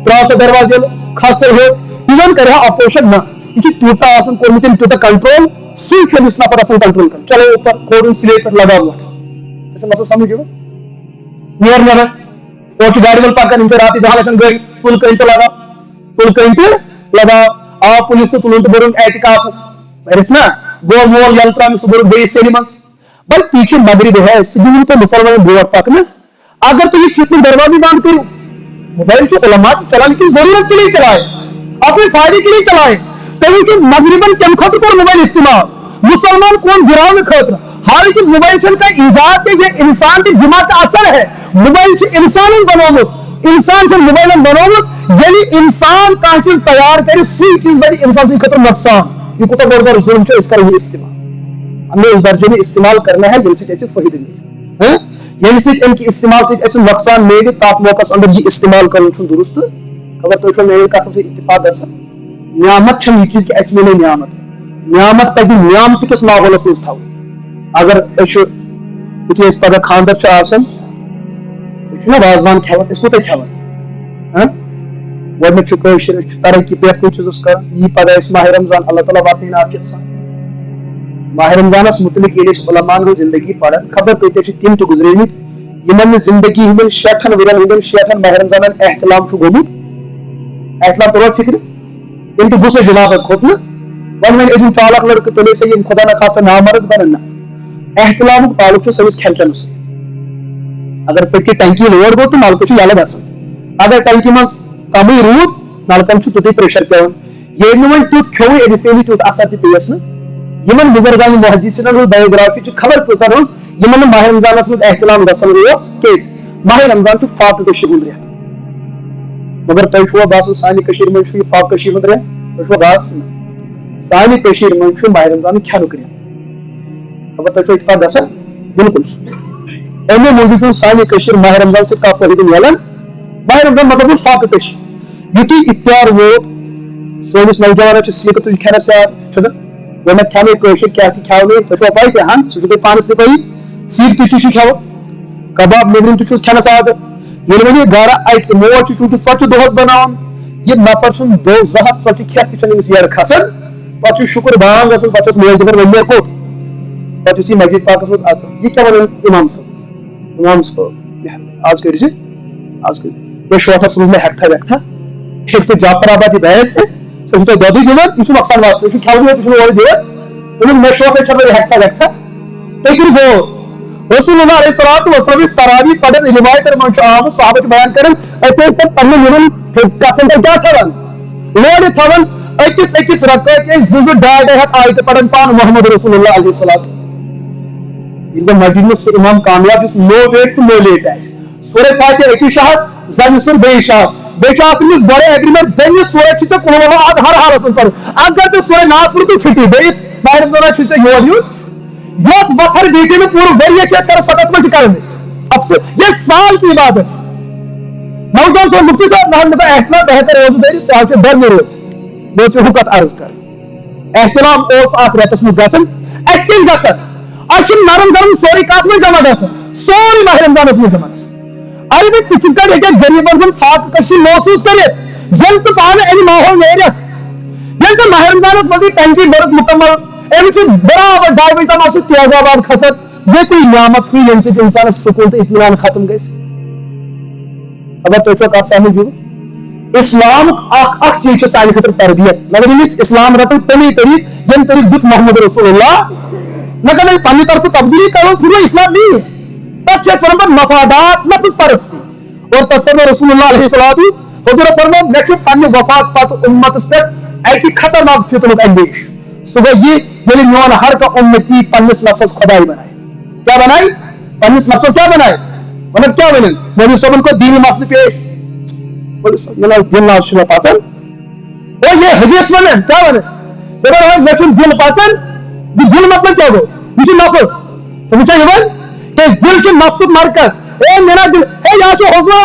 त्रास दरवाजे खासे हो इवन कर अपोजिशन ना ये टूटा आसन कोमितिन टूटा कंट्रोल सिर्फ इसना पर आसन कंट्रोल कर चलो ऊपर कोड स्लेट पर लगा हुआ ऐसा मतलब समझिए नियर नगर और गाड़ी वाला पाकर इनके रात जहां लसन गई पुल कहीं लगा आप पुलिस को तुलंत बरुन एतिकाफ परिसना गोल मोल यंत्रा में सुबह बेस सेलिमन भाई पीछे मगरिब है सिद्दीन तो मुसलमान बोर तक ना अगर तो ये फितने दरवाजे बंद करो मोबाइल से उलमा चलाने की जरूरत के लिए चलाए अपने फायदे के लिए चलाए। तो मगरिबन कम खतर को मोबाइल इस्तेमाल मुसलमान कौन गिराने खतर हालांकि मोबाइल का ईजाद के ये इंसान की दिमाग का असर है। मोबाइल से इंसान बनोमुत इंसान से मोबाइल बनोमुत यदि इंसान का चीज तैयार करे सी चीज बड़ी इंसान से खतर नुकसान ये कुछ बड़ा जुल्म है। इस तरह इस्तेमाल हमें उस दर्जे में इस्तेमाल करना है जिनसे कैसे फायदे मिले यही से इनकी इस्तेमाल से ऐसे नुकसान मेरे ताप मौका अंदर ये इस्तेमाल करना दुरुस्त खबर तो मेरे कथ से इत्तेफाक ग नियामत ये चीज कि अस मिले नियामत पज नियामत किस माहौलस मज थो अगर यु पगह खानदर वाजवान खेवान कोत खेवान गोशर तरक्की पे चीज कर यह पगह माह रमजान अल्लाह ताला वात आफियत सान माह रमजानस मुतलिक उलमान जिंदगी पढ़ान खबर कत तम तो गुजरेमित यमन जिंदगी हंद 60 वरन हंद 60 माह रमजान एहतलाम गोमुत एहतलाम तो फिक्र इन तो गुस्से जनाब खोतन वन वन चालक लड़के तुले से खुदा न खासा नामर्द बनन एहतलाम ताल्लुक सविस खेन चेनस अगर पे टंकी लोड गो तो नलक यल अगर टंकी मज कम रूद नलकन तुत प्रेशर पेवान ये वन तुत खो अमिस तुत असर पेस इन बुजुर्गान मुहद्दिसीन बायोग्राफी खबर कूचन इन माह रमजानस मज एहतलाम गस माह रमजान फाक रेत मगर तुम बास सानी मन फाक रेत तुम बास सानी मन माह रमजान खेनुक रेत खबर तुम इतफाक ग बिल्कुल अमे मूजूब सानी माह रमजान से क्या फायदे मिलान माह रमजान मतलब फाक युति इफ्तार वोत सोनिस नौजवान सीख तुझ खेनस याद गोन खेने क्या खेवे तुम पाई तहन सह पान से पी सीख तुझ खेव कबाब निबरम तुझ खेनस आदत ये वे गर अत मोज चूंकि च दोहस बनान यह नफर सुन दो जहत च खेत यर खसान पे शुक्र बांग पे मोज दपान वे कोत पे मस्जिद पाकस मज अ यह क्या वन इमाम साहब आज कर ये शोखस रोज मे हेक्था वेक्था फिर तो जाफराबाद बहस सह दोदी दिवान यह नौकसान वात यह खेवे ओर दिवान मे शोक हेक्था वेक्था तुम कर गो रसूलुल्लाह अलैहिस्सलातु वस्सलाम तरावी पढ़न रिवायत मन आम साहब बयान कर क्या करान लोड थवन अकिस अकिस रकत जो डाय हथ आयत पढ़न पान मोहम्मद रसूलुल्लाह अलैहिस्सलातु मस्जिद में इमाम कामयाब लो वेट तो लो लेट सूरह फातिहा अकिस शहस जन सुर बे शहस बेस बड़े एग्रीमेंट दमिस सूरह कुल हर हालत पढ़ अगर तो सूरह नाज पुर तो छुट्टी बेस माह रमजान योर युत वफर बीते में पूरे वरिय कर सकत में कर ये साल की इबादत नौजवान तो मुफ्ती साहब मोहम्मद एहतलाम बेहतर रोजदारी चाहे दर में रोज मे हुकत अर्ज कर एहतलाम रेतस में गसन नरम गरम सोरी कत में जमा ग सोरी माह रमजान में जमा अलबत् तुम गरीबन हूं फाक महसूस कर तो पान अम माहौल नेर तो माह रमजान मज टंकी बरत मुकम्मल अमिस बराबर 2:30 बजे तम तेजाबाद खसन ये कोई नियामत हुई ये इंसान सुकून तो इत्मीनान खत्म गई अगर तुम कत समझ इस्लाम चीज सान खतर तरबियत मगर इस्लाम रटो तमी तरीक यम तरीक दुख मोहम्मद रसूलुल्लाह न कल पन्ने तरफ तब्दीली करो फिर इस्लाम नहीं तथा मफादात न परस्ती और तत्व रसूलुल्लाह अलैहिस्सलातु हुजूर फरमा मे पन्ने वफात पत उम्मत पे अति खतरनाक फितनुक अंदेश सुबह ये मोन हर का उम्मती पन्निस नफ्स खुदाई बनाए क्या बनाई पन्निस नफ्स क्या बनाए मतलब क्या वन नबी सबन को दीनी मसले पेश दिल पाचन वो ये हदीस वन क्या वन मे दिल पाचन दिल मतलब क्या गो यह नफ्स समझा ये दिल के नफ्स मरकज ए मेरा दिल ए यहाँ से हौसला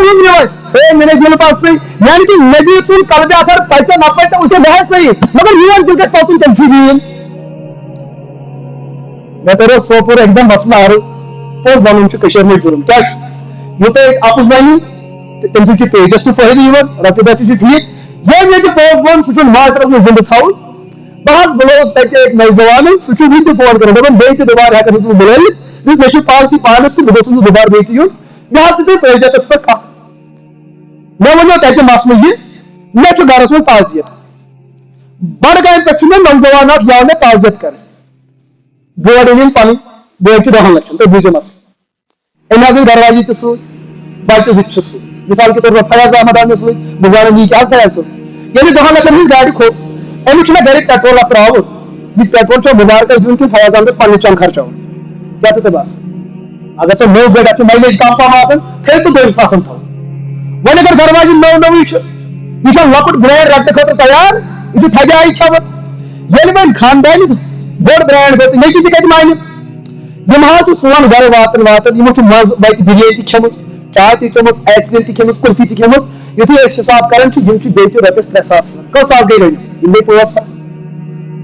ए मेरे दिल पास से यानी कि नबी सुन कल्बे अगर पैसा ना पैसा उसे बहस नहीं मगर ये दिल के पास तंफीदीन मैं तेरे सोपुर एकदम मसला आ पोज वन कशर में जुर्म क्या यूत अपुज वन तम सह पेजस फायदे रपे दह ठीक ये पोज वन सह माशरस में जिंद थवन बहस बुलोस एक नौजवान सह वन फोन कर बे दोबार हेकन बुलैत मे पालसी पानस बह दोबार बे यून मे तुम पैजतस पे कत मे वो तक मसल यह मे गरस में ताजियत बड़गाम पे मे नौजवान याव मे ताजियत कर बोर्ड अन पन बोर्ड 10 लाख तो बूझो मसल अम दरवाजे तो बच्चे मिसाल के तौर पर फयाज अहमद आने बुजारन यह क्या फयाज یعنی 10 لچھن ہز گاڑی کھوت امیک گھر پیٹرول تراؤن یہ پیٹرول مبارکس دن کن فیاض احمد پنہ چند خرچاؤن کیا ژے باسان اگر سہ نو گاڑی اتھ مائلیج کم پہم آسان تھے تو 2,000 تھو وۄنۍ اگر گھر واجن نو یہ لۄکُٹ برینڈ رٹنہٕ خٲطرٕ تیار یہ تھجہِ آیہِ کھٮ۪وان ییٚلہِ وۄنۍ خاندانی بوٚڑ برینڈ گوٚو نیٚچِو تہِ کتہِ مانہِ یم حظ سون گھر واتان یمو مز وتہِ بریانی تہِ کھیٚمٕژ چاے تہِ چٔمٕژ آیس کریم تہِ کھیٚمٕژ کُلفی تہِ کھیٚمٕژ یُتھُے أسۍ حساب کران چھِ یم چھِ بیٚیہِ تہِ رۄپیس 3,000 کٔژ ساس گٔے رٔنِتھ یم گٔے 5,000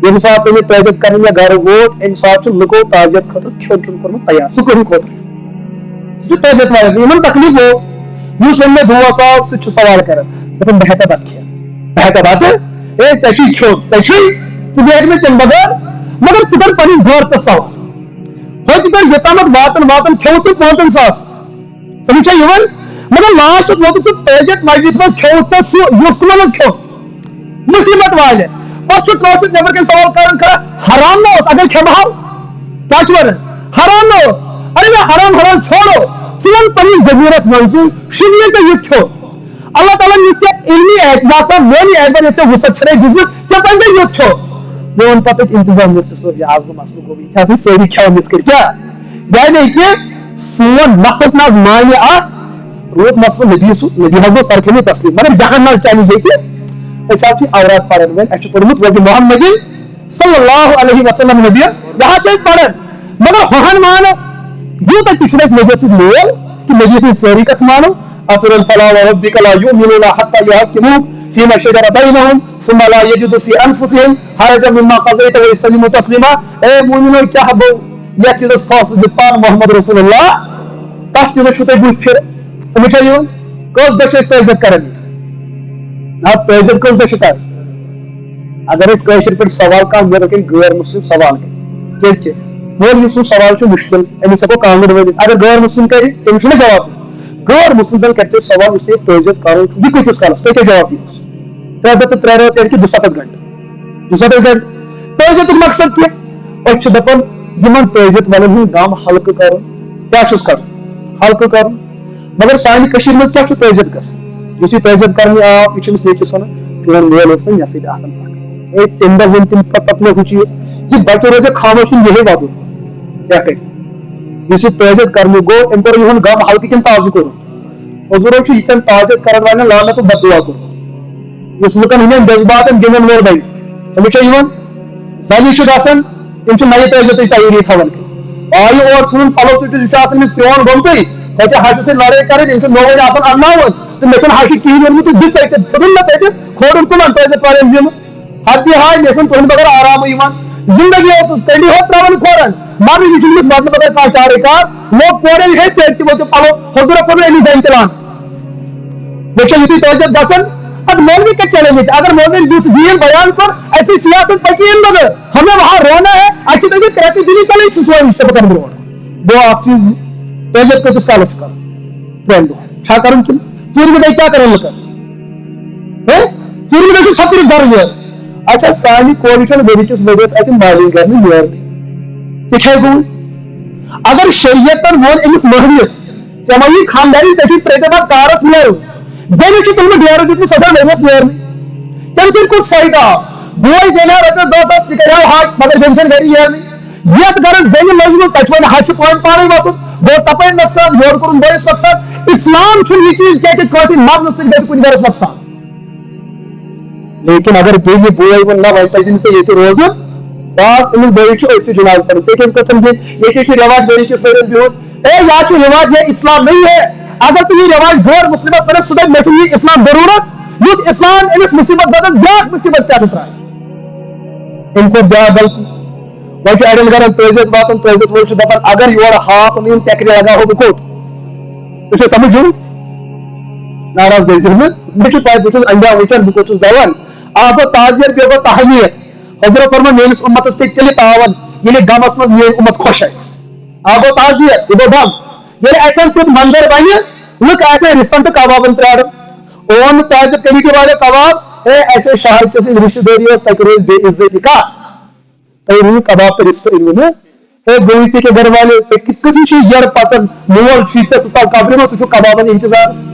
ییٚمہِ ساتہٕ تٔمِس تعزیت کرنہِ مےٚ گھر ووت امہِ ساتہٕ چھُ لُکو تعزیت خٲطرٕ کھیٚون چیٚون کوٚرمُت تیار سُکوٗن خٲطرٕ سُہ چھُ تعزیت والٮ۪ن یِمن تکلیٖف گوٚو یُس وۄنۍ مےٚ دوس آو سُہ چھُ سوال کران دپان بہٕ ہٮ۪کا بتہٕ کھٮ۪تھ بہٕ ہٮ۪کا بتہٕ ہے ژےٚ چھُے کھیوٚن ژےٚ چھُے ژٕ بیٚہکھ نہٕ تمہِ بغٲر مگر ژٕ کر پننِس گٲرتس سوال ہوٚتہِ پٮ۪ٹھ یوٚتامتھ واتان کھیوٚوُتھ ژٕ 15,000 سمجھ چھا یِوان مگر لاسٹس ووتُکھ ژٕ تعزیت مجلس منٛز کھیوٚوُتھ ژٕ سُہ یُس منٛز کھیوٚو مُصیبت والہِ پتہٕ چھُ کٲنٛسہِ نٮ۪بر کَنۍ سوال کران حرام نہ اوس اگر کھٮ۪مہو کیٛاہ چھُ ونان حرام نہ اوس ارے مےٚ حرام چھوڑو ژٕ وَن پننِس ضمیٖرس منٛز شُنیہِ ژےٚ یہِ کھیوٚو اللہ تعالیٰ یُس ژےٚ علمی اعتبار سان مٲلی اعتبار یُس ژےٚ وُسعت چھُنَے دِژمٕژ ژےٚ پزِ یُتھ کھیوٚو مےٚ ووٚن پتہٕ انتظام مُفتی صٲب یہِ حظ گوٚو مسلہٕ گوٚو یہِ ہسا سٲری کھٮ۪وان یِتھ کٔنۍ کیٛاہ یعنی کہِ سون نفس نہ حظ مانہِ اکھ روٗد مسلہٕ نبی حظ گوٚو سرکھنہِ تسلیٖم مگر جہان نہ چلہِ ییٚتہِ أسۍ حظ چھِ اورات پران وۄنۍ اَسہِ چھُ پوٚرمُت وجہِ محمد صلی اللہ علیہ وسلم نبی یہِ حظ چھِ أسۍ پران مگر ہوہن مانو یوٗتاہ تہِ چھُنہٕ اَسہِ نبی سۭتۍ میل کہِ نبی سٕنٛز سٲری کتھ مانو أَفَلَا وَرَبِّكَ لَا يُؤْمِنُونَ حَتَّى يُحَكِّمُوكَ فِيمَا شَجَرَ بَيْنَهُم ثُمَّ لَا يَجِدُوا فِي أَنفُسِهِمْ حَرَجًا مِمَّا قَضَيْتَ وَيُسَلِّمُوا تَسْلِيمًا اے مومنو کیٛاہ گوٚو یتھ چیٖزس فٲصلہٕ دِتھ پان محمد رسول اللہ تتھ چیٖزس چھُو تۄہہِ بُتھِ پھِرٕ سمجھ چھا یِوان کٔژ دۄہ چھِ أسۍ تعزیت کران نہ حظ تعزیت کٔژ دۄہ چھِ کران اگر أسۍ کٲشِر پٲٹھۍ سوال کانٛہہ نیبر کَنۍ غٲر مسلم سوال کرِ کیازکہِ مولوی سُنٛد سوال چھُ مُشکِل أمِس ہٮ۪کو کانٛگٕر ؤنِتھ اگر غٲر مسلم کرِ تٔمِس چھُنہٕ جواب دیُن غٲر مسلم کرِ تۄہہِ سوال یُس تۄہہِ تعزیت کرُن چھُ یہِ کۭتِس کالس تُہۍ کیٛاہ جواب دِیِو 3 دۄہ تہٕ 3 رٲژ یعنی کہِ 270 گنٹہٕ 270 گنٹہٕ تعزیتُک مقصد کیٛاہ أسۍ چھِ دپان یِمن تعزیت والٮ۪ن ہُنٛد غم ہلکہٕ کرُن کیٛاہ چھُس کرُن ہلکہٕ کرُن مگر سانہِ کٔشیٖرِ منٛز کیٛاہ چھُ تعزیت گژھان یُس یہِ تعزیت کرنہِ آو یہِ چھُ أمِس نیٚچوِس ونان میون مول اوس نہٕ مےٚ سۭتۍ آسان پکان ہے تمہِ دۄہ ووٚن تٔمۍ پتہٕ ہُہ چیٖز یہِ بچہِ روزِ خاموش چھُنہٕ یِہے وَدُن کیٛاہ کرِ یُس یہِ تعزیت کرنُک گوٚو أمۍ کوٚر یِہُنٛد غم ہلکہٕ کِنہٕ تازٕ کوٚرُن حضوٗرو چھُ یِتھٮ۪ن تعزیت کرن والٮ۪ن لعنت و بد دعا کوٚرمُت یُس لُکن ہٕنٛدٮ۪ن جذباتن گِنٛدن وول بنہِ سمجھ چھا یِوان زنہِ چھُ گژھان تِم چھِ نَیہِ تعزیتٕچ تیٲری تھاوان آیہِ اور ژھٕنُن پلو ژٔٹِتھ یہِ چھُ آسان أمِس پیوٚن گوٚمتُے تَتہِ ہشہِ سۭتۍ لڑٲے کرٕنۍ أمِس چھُ نوٚوُے آسان انناوُن تہٕ مےٚ چھُنہٕ ہشہِ کِہینۍ ووٚنمُت تہٕ دِ ژٔٹِتھ ژھٕنُن نہ ژٔٹِتھ کھورُن تُلان تعزیت والٮ۪ن زِمہٕ حدِ ہاے مےٚ چھُنہٕ تُہنٛدِ بغٲر آرامٕے یِوان زندگی اوسُس کنڈی ہوت تراوان کھورن مگر یہِ چھُنہٕ أمِس وَدنہٕ بغٲر کانٛہہ چارٕے کار لوگ کورے ہے ژٔٹۍ تِمو تہِ پلو حضوٗرو کوٚر أمِس زَنہِ تہِ لان مےٚ چھا یِتھُے تعزیت گژھان اب مولوی کتہِ چلیں گے اگر مولوی یُتھ دین بیان کر ایسی سیاست پکی ان مگر ہمیں وہاں رونا ہے اچھی طرح کہتی دلی چلے سوچ رشتہ پکڑ برو وہ آپ چیز تعزیت کو کس کا لچ کر ٹرین دو چھا کرن کن چوری میں کیا کرن لکر ہے چوری میں چھتری در لیا اچھا سانی کوالشن ویریٹس وجہ سے مالی کرنے لیا سکھے گو اگر شریعت پر وہ انس مہریس چمائی خاندانی تشی پریتبار کارس نیرو بیٚیہِ چھُ تُلمُت ڈیرٕ دیُتمُت سۄ ؤریَس نیرنہٕ تَمہِ سۭتۍ کُس فٲیدٕ آو بوے زینہِ ہا رۄپیَس 10,000 تہِ کَرِ ہا ہٹ مگر بیٚیہِ چھَنہٕ گرِ نیرنٕے یَتھ گرس بیٚنہِ لٔجمٕژ تَتہِ وۄنۍ ہشہِ پانے وۄتھُن گوٚو تپٲرۍ نۄقصان یورٕ کوٚرُن بٲیِس نۄقصان اِسلام چھُنہٕ یہِ چیٖز کینٛہہ کہِ کٲنٛسہِ مرنہٕ سۭتۍ گژھِ کُنہِ گرس نۄقصان لیکن اگر بیٚیہِ بوے ووٚن نہ وۄنۍ پزِ نہٕ ژےٚ ییٚتہِ روزُن بس أمِس بٲیِس چھُ أتھۍ سۭتۍ جِناب کرُن ژےٚ کیٛازِ کٔرتھن دِنۍ ییٚتہِ چھُ رٮ۪واج ؤری کِس سٲرِس بِہُن اے یا چھُ رٮ۪واج یہ اسلام نہیں ہے اگر تو یہ رواج غیر مصیبت صرف صدق میں تو یہ اسلام ضرورت یوت اسلام امس مصیبت بدل بیاکھ مصیبت کیا ترائے ان کو بیا غلطی وہ اڑین کران تعزیت واتن تعزیت وول دپان اگر یور ہاپ نین ٹیکری لگا ہو بہ کوت تُہۍ سمجھو ناراض گٔژھِو نہٕ مےٚ چھُ پاے بہٕ چھُس انجام وٕچھان بہٕ کوٚت چھُس دون اکھ گوٚو تعزیت بیٚیہِ گوٚو تحلیت حضرت فرموو میٲنِس اُمتس پیٚیہِ تیٚلہِ تاوان ییٚلہِ غمس منٛز میٲنۍ اُمت خۄش آسہِ اکھ گوٚو تعزیت یہِ گوٚو غم ییٚلہِ اَتٮ۪ن تیُتھ منظر بنہِ لُکھ آسے رِستن تہٕ کبابن پرٛاران اون نہٕ تعزیت کمیٹی والے کباب ہے ایسے شہر کِس رشتہٕ دٲری ٲس تۄہہِ کٔرٕو أسۍ بے عزتی کتھ تۄہہِ رٔنِو کباب تہٕ رِستہٕ أنوٕ نہٕ ہے گوٚوٕے ژےٚ کیٛاہ گرٕ والے ژےٚ کِتھ کٔنۍ چھُے یَرٕ پژان مول چھُے ژےٚ ژٕ ژَل قبرِ منٛز ژٕ چھُکھ کبابن انتظارس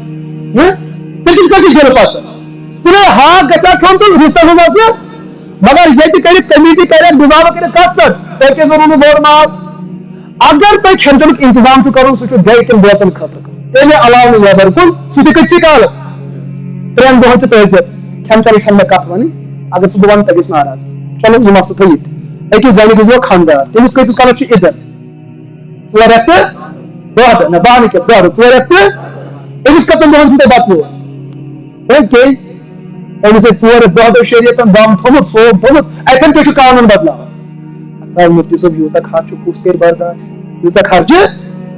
ژےٚ کِتھ کٔنۍ چھُے یَرٕ پژان تمہیں ہاک گژھا کھیون تو رشتہ سے مگر یہ کر کمیٹی کر گزارو کر کت کر تھی ضرور بوڑ ماز اگر تھی کھین چنک انتظام کرو سہ گھر کن بوتن خطر تمہیں علاوہ نیبر کن سہ کسی کالس 3 دہن تہ تیز کھین چن میں کت ون اگر سہ بہ ون تگس ناراض چلو یہ مسئلہ تھیت أکِس زنہِ گزرو خاندار تٔمِس کۭتِس کالس چھُ عِدت 2 رٮ۪تھ تہٕ 2 دۄہ نہ بہہ کینٛہہ 2 دۄہ 2 رٮ۪تھ تہٕ أمِس کٔژن دۄہن چھُو تۄہہِ بتہٕ لوگ کیٛازِ أمِس ٲسۍ 2 رٮ۪تھ 2 دۄہ شریعتن دم تھوٚمُت صوب تھوٚمُت اتٮ۪ن تہِ چھُ قانوٗن بدلاوان مُفتی صٲب یوٗتاہ خرچہٕ کُس کرِ برداشت یوٗتاہ خرچہٕ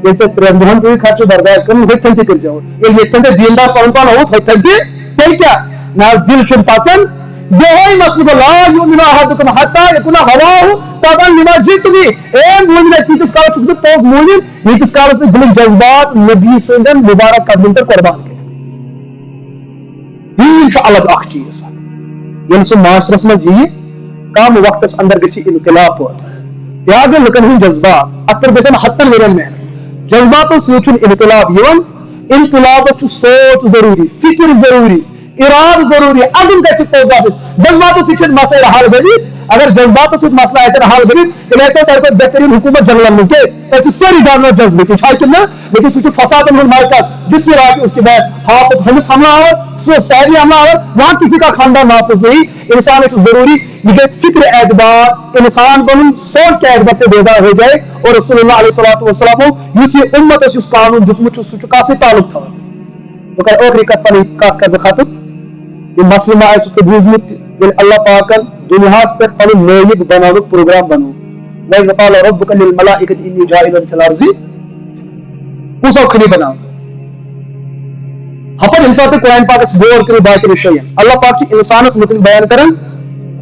ییٚلہِ تۄہہِ 3 دۄہن پیٚیہِ خرچہٕ برداشت کرُن ہُتھن تہِ کٔرۍزیٚو ییٚلہِ ییٚتھن تۄہہِ دیٖندار پنُن پان ہووُت ہُتھن تہِ تیٚلہِ کیٛاہ نہ دِل چھُنہٕ پژان یہوے مسئلہ لا یؤمن احدکم حتى يكون هواه تبعا لما جئت به اے مومن تیتس کالس چھُس بہٕ پوٚز مومن ییٖتِس کالس نہٕ دِلٕکۍ جذبات نبی سٕنٛدٮ۪ن مُبارک قدمن پٮ۪ٹھ قۄربان کٔرِتھ دیٖن چھُ الگ اکھ چیٖز ییٚلہِ سُہ معاشرس منٛز یِیہِ کم وقتس اندر گژھِ انقلاب پٲدٕ بیاکھ گٔے لُکن ہٕنٛدۍ جذبات اتھ پٮ۪ٹھ گژھن 7 ؤرین محنت جذباتو سۭتۍ چھُنہٕ انقلاب یِوان انقلابس چھُ سونٛچ ضروٗری فکر ضروٗری اراد ضروری عزم گژھِ پوٚز آسٕنۍ جذباتو سۭتۍ چھُنہٕ مسئلہ حل گٔمٕتۍ اگر جذباتو سۭتۍ مسئلہ آسہِ حل گٔمٕتۍ تیٚلہِ آسہِ ساروی کھۄتہٕ بہتریٖن حکوٗمت جنگلن منٛز تتہِ چھِ سٲری ڈالر جذبہٕ چھا کِنہٕ نہ لیکن سُہ چھُ فسادن ہُنٛد مرکز جس میں آ کے اس کے بعد حافظ ہمس حملہ آور ساری حملہ آور وہاں کسی کا خاندان واپس نہیں انسان کو ضروری یہ گژھِ فکر اعتبار انسان بنُن سونچ کے اعتبار سے بیدار ہو جائے اور رسول اللہ علیہ الصلوۃ والسلام یُس یہ امت اس قانون دیُتمُت چھُ سُہ چھُ کتھ سۭتۍ تعلق تھاوان بہٕ کرٕ ٲخری پنٕنۍ کتھ کرٕ بہٕ ختم یہ مسئلہ ما آسہِ تۄہہِ بوٗزمُت ییٚلہِ اللہ پاکن دُنیاہس پٮ۪ٹھ پنُن نٲیِب بناونُک پروگرام بنوو وَإِذْ قَالَ رَبُّكَ لِلْمَلَائِكَةِ إِنِّي جَاعِلٌ فِي الْأَرْضِ کُس آو خٔلی بناونہٕ ہپٲرۍ ییٚمہِ ساتہٕ تُہۍ قرآن پاکس غور کٔرِو باقین جاین اللہ پاک چھُ انسانس متعلق بیان کران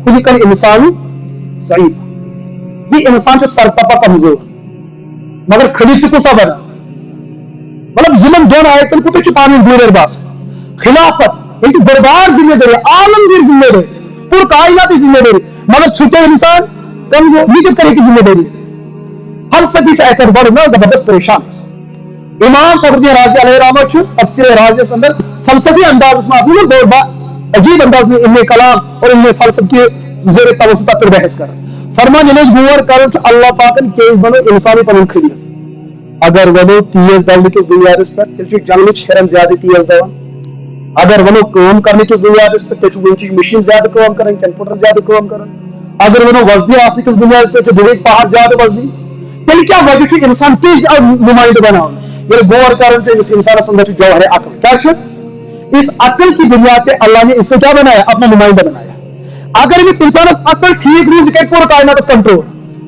خُلِقَ الْإِنسانُ ضعیٖفًا یہ انسان چھُ سرتپا کمزور مگر خٔلی تہِ کُس آو بناونہٕ مطلب یِمن 2 آیتن کوٗتاہ چھُ پانہٕ ؤنۍ دوٗریر باسان خلافت یہ بڑبار ذمہ داری عالمگیر ذمہ داری پور کائناتی ذمہ داری مگر چھٹے انسان کمزور یہ کس طرح کی ذمہ داری فلسفی اعتبار بڑھ نا زبردست پریشان امام فخر رازی علیہ رحمت چھو تفسیر رازی اندر فلسفی انداز میں اپنے بہت عجیب انداز میں علم کلام اور علم فلسفہ کے زیر توسط پر بحث کر فرمان یعنی غور کرو کہ اللہ پاکن کیس بنو انسانی پنن کھڑی اگر ونو تیز دولت کی بنیادس پر تیل جنگل شہرن زیادہ تیز دوان اگر ونو کام کرنے کی بنیادس پر تیل ونچ مشین زیادہ کام کرن کمپیوٹر زیادہ کام کرن اگر ونو وزنی آسنے کی بنیاد پر تیل پہاڑ زیادہ وزنی تیل کیا وجہ چھُ انسان تیز نمائندہ بناون ییٚلہِ غور کرن چھُ أمِس انسانس اندر چھُ جوہر عقل کیا چھُ اس عقل کی بنیاد پہ اللہ نے اس سے کیا بنایا اپنا نمائندہ بنایا اگر امس انسانس عقل ٹھیک روز کر پورا کائنات کنٹرول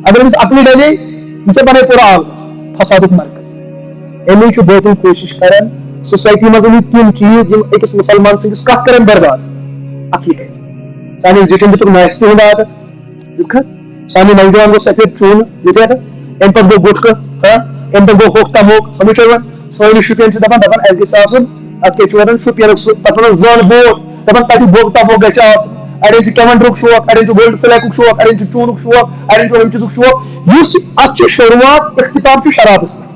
اگر امس عقل ڈلے یہ بنے پورا عالم فسادک مرکز امی چھُ بہتر کوشش کران سوسائٹی مزید تم چیز یم أکِس مسلمان سندس کتھ کرن برباد عقلی ہے سانہِ زِٹھٮ۪ن دِتُکھ ناشتہٕ ہُنٛد عادت دِتکھا سانہِ نوجوان گوٚو سفید چوٗنہٕ دِتھا امہِ پتہٕ گوٚو گُٹکہٕ امہِ پتہٕ گوٚو ہوٚکھ تموک سمجھ یِوان سٲنِس شُپین چھِ دپان اَسہِ گژھِ آسُن اتھ کیٛاہ چھُ ونان شُپینُک سُہ تتھ ونان زٲن بوٹ دپان تتہِ گوٚگ تموک گژھِ آسُن اڑٮ۪ن چھُ کیونڈرُک شوق اڑٮ۪ن چھُ گولڈ فلیکُک شوق اڑٮ۪ن چھُ چوٗنُک شوق اڑٮ۪ن چھُ اَمہِ چیٖزُک شوق یُس اتھ چھُ شروعات اختتام چھُ شرابس پٮ۪ٹھ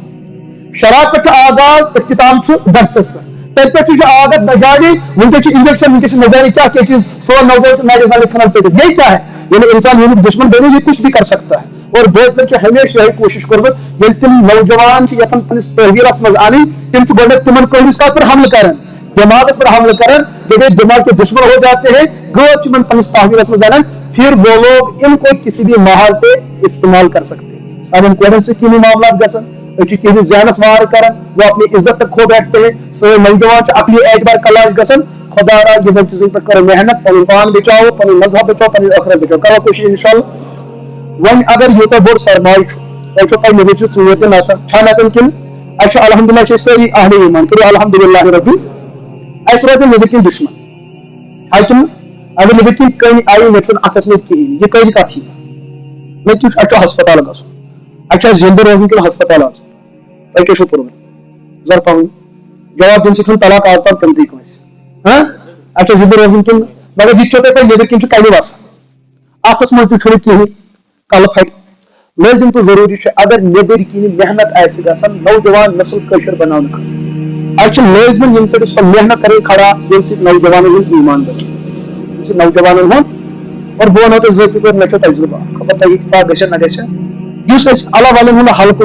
شراب پٮ۪ٹھ چھُ آغاز اختتام چھُ ڈرگسس پٮ۪ٹھ تتہِ پٮ۪ٹھ چھُ عادت نجاری ونکیٚس چھُ انجیکشن ونکیٚس چھُ نجاری کیا چیز سون نوجوان چھُ ناجائز ناجائز ژھٕنان ژٔٹِتھ یہ کیا ہے یعنی انسان ییٚمیُک دشمن بنے یہ کچھ بھی کر سکتا ہے اور بہتر چھُ ہمیشہ یہی کوشش کوٚرمُت ییٚلہِ تِم نوجوان چھِ یژھان پننِس تحویرس منٛز انٕنۍ تِم چھِ گۄڈنیٚتھ تِمن کٲنٛسہِ کتھ پر حملہٕ کران دماغس پر حملہ کرن جب یہ دماغ کے دشمن ہو جاتے ہیں گوچ من پنس تحویرس میں جانن پھر وہ لوگ ان کو کسی بھی ماحول پہ استعمال کر سکتے ہیں سارے کوڑن سے کینی معاملات گژھن أچھ کینی ذہنس وار کرن وہ اپنی عزت تک کھو بیٹھتے ہیں سارے نوجوان عقلی اعتبار کلاش گژھن خدا را یمن چیزن پر کرو محنت پنن پان بچاؤ پنن مذہب بچاؤ پنن آخرت بچاؤ کرو کوشش انشاءاللہ ون اگر یوتہ بوڑ سرمایہ چھُ پاے مےٚ چھُ ژوٗر نژان چھا نژان کِنہٕ اَسہِ چھُ الحمدللہ چھِ سٲری اہل ایمان کٔرِو الحمدللہ ربی اَسہِ روزن نیٚبٕرۍ کِنۍ دُشمن ہاے کِنہٕ اگر نیٚبٕرۍ کِنۍ کٔنۍ آیہِ مےٚ چھُنہٕ اَتھس منٛز کِہیٖنۍ یہِ کٔرۍ کتھ یی مےٚ تہِ چھُ اَسہِ چھُ ہسپتال گژھُن اَسہِ چھُ زِندٕ روزُن کِنہٕ ہسپتال اژُن تۄہہِ کیٛاہ چھُو پوٚرمُت ذرا پنُن جواب دِنہٕ سۭتۍ چھُنہٕ طلاق آز تام کٔمتٕے کٲنٛسہِ اَسہِ چھُ زِندٕ روزُن کِنہٕ مگر یہِ تہِ چھو تۄہہِ پاے نیٚبٕرۍ کِنۍ چھُ کَنہِ وسان اَتھس منٛز تہِ چھُنہٕ کِہیٖنۍ کلہٕ پھٹہِ لٲزِم تہٕ ضروٗری چھُ اگر نیٚبٕرۍ کِنۍ محنت آسہِ گژھان نوجوان نسل کٲشُر بناونہٕ خٲطرٕ اَسہِ چھُ لٲزمن ییٚمہِ سۭتۍ سۄ محنت کرٕنۍ کھڑا ییٚمہِ سۭتۍ نوجوانن ہُنٛد ایمان بچہِ नौजवान और बह वन तो ज़ाती पे मे तजुर्बा खबर तक इतफाक गशन ना गशन अल्लाह वाले हल्क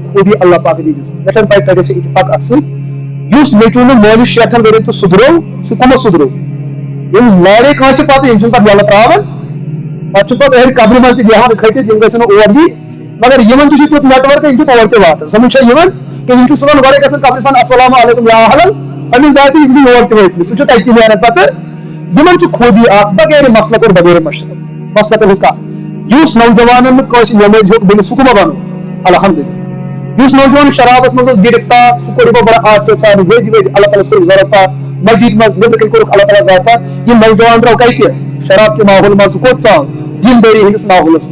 खूबी अल्लाह पाक दी गठन तक तक इतफाक नेचू मालिस शेखन वर तो सुधरो सह कमो सुधरो लारे कंस पे पे यल त्रावान पे कब्र मज तहन खटित ओर दी मगर इन तुत नेटवर्क और ते वात समझ कि सुबह गए गन कब्रिस्तान अस्सलाम वालेकुम या अहलन अमिस बात और ते वत सह तक नीरान पे इन खूबी बगैर मसलक और बगैर मसलक कस नौजवान नमेज हो सह कम बनो अलहमदुलिल्लाह नौजवान शराबत मज गिरफ्तार सह कोर बड़ा आफियत सान वेज अल्लाह ताला सो ज़रफ़ा मस्जिद मज नबी कोर अल्लाह ताला ज़रफ़ा यह नौजवान द्राव कत शराब के माहौल मज कोत चाव दीनदारी हंदिस माहौलस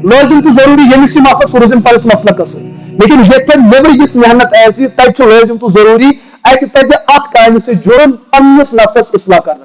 लाजिम तो जरूरी यमिस मसलक सह रोजन पस मसलकस लेकिन ये नबर यह मेहनत आसि तब लाजिम तो जरूरी अस पज अत काम जुड़न पन्नस नफ्सस इस्लाह कर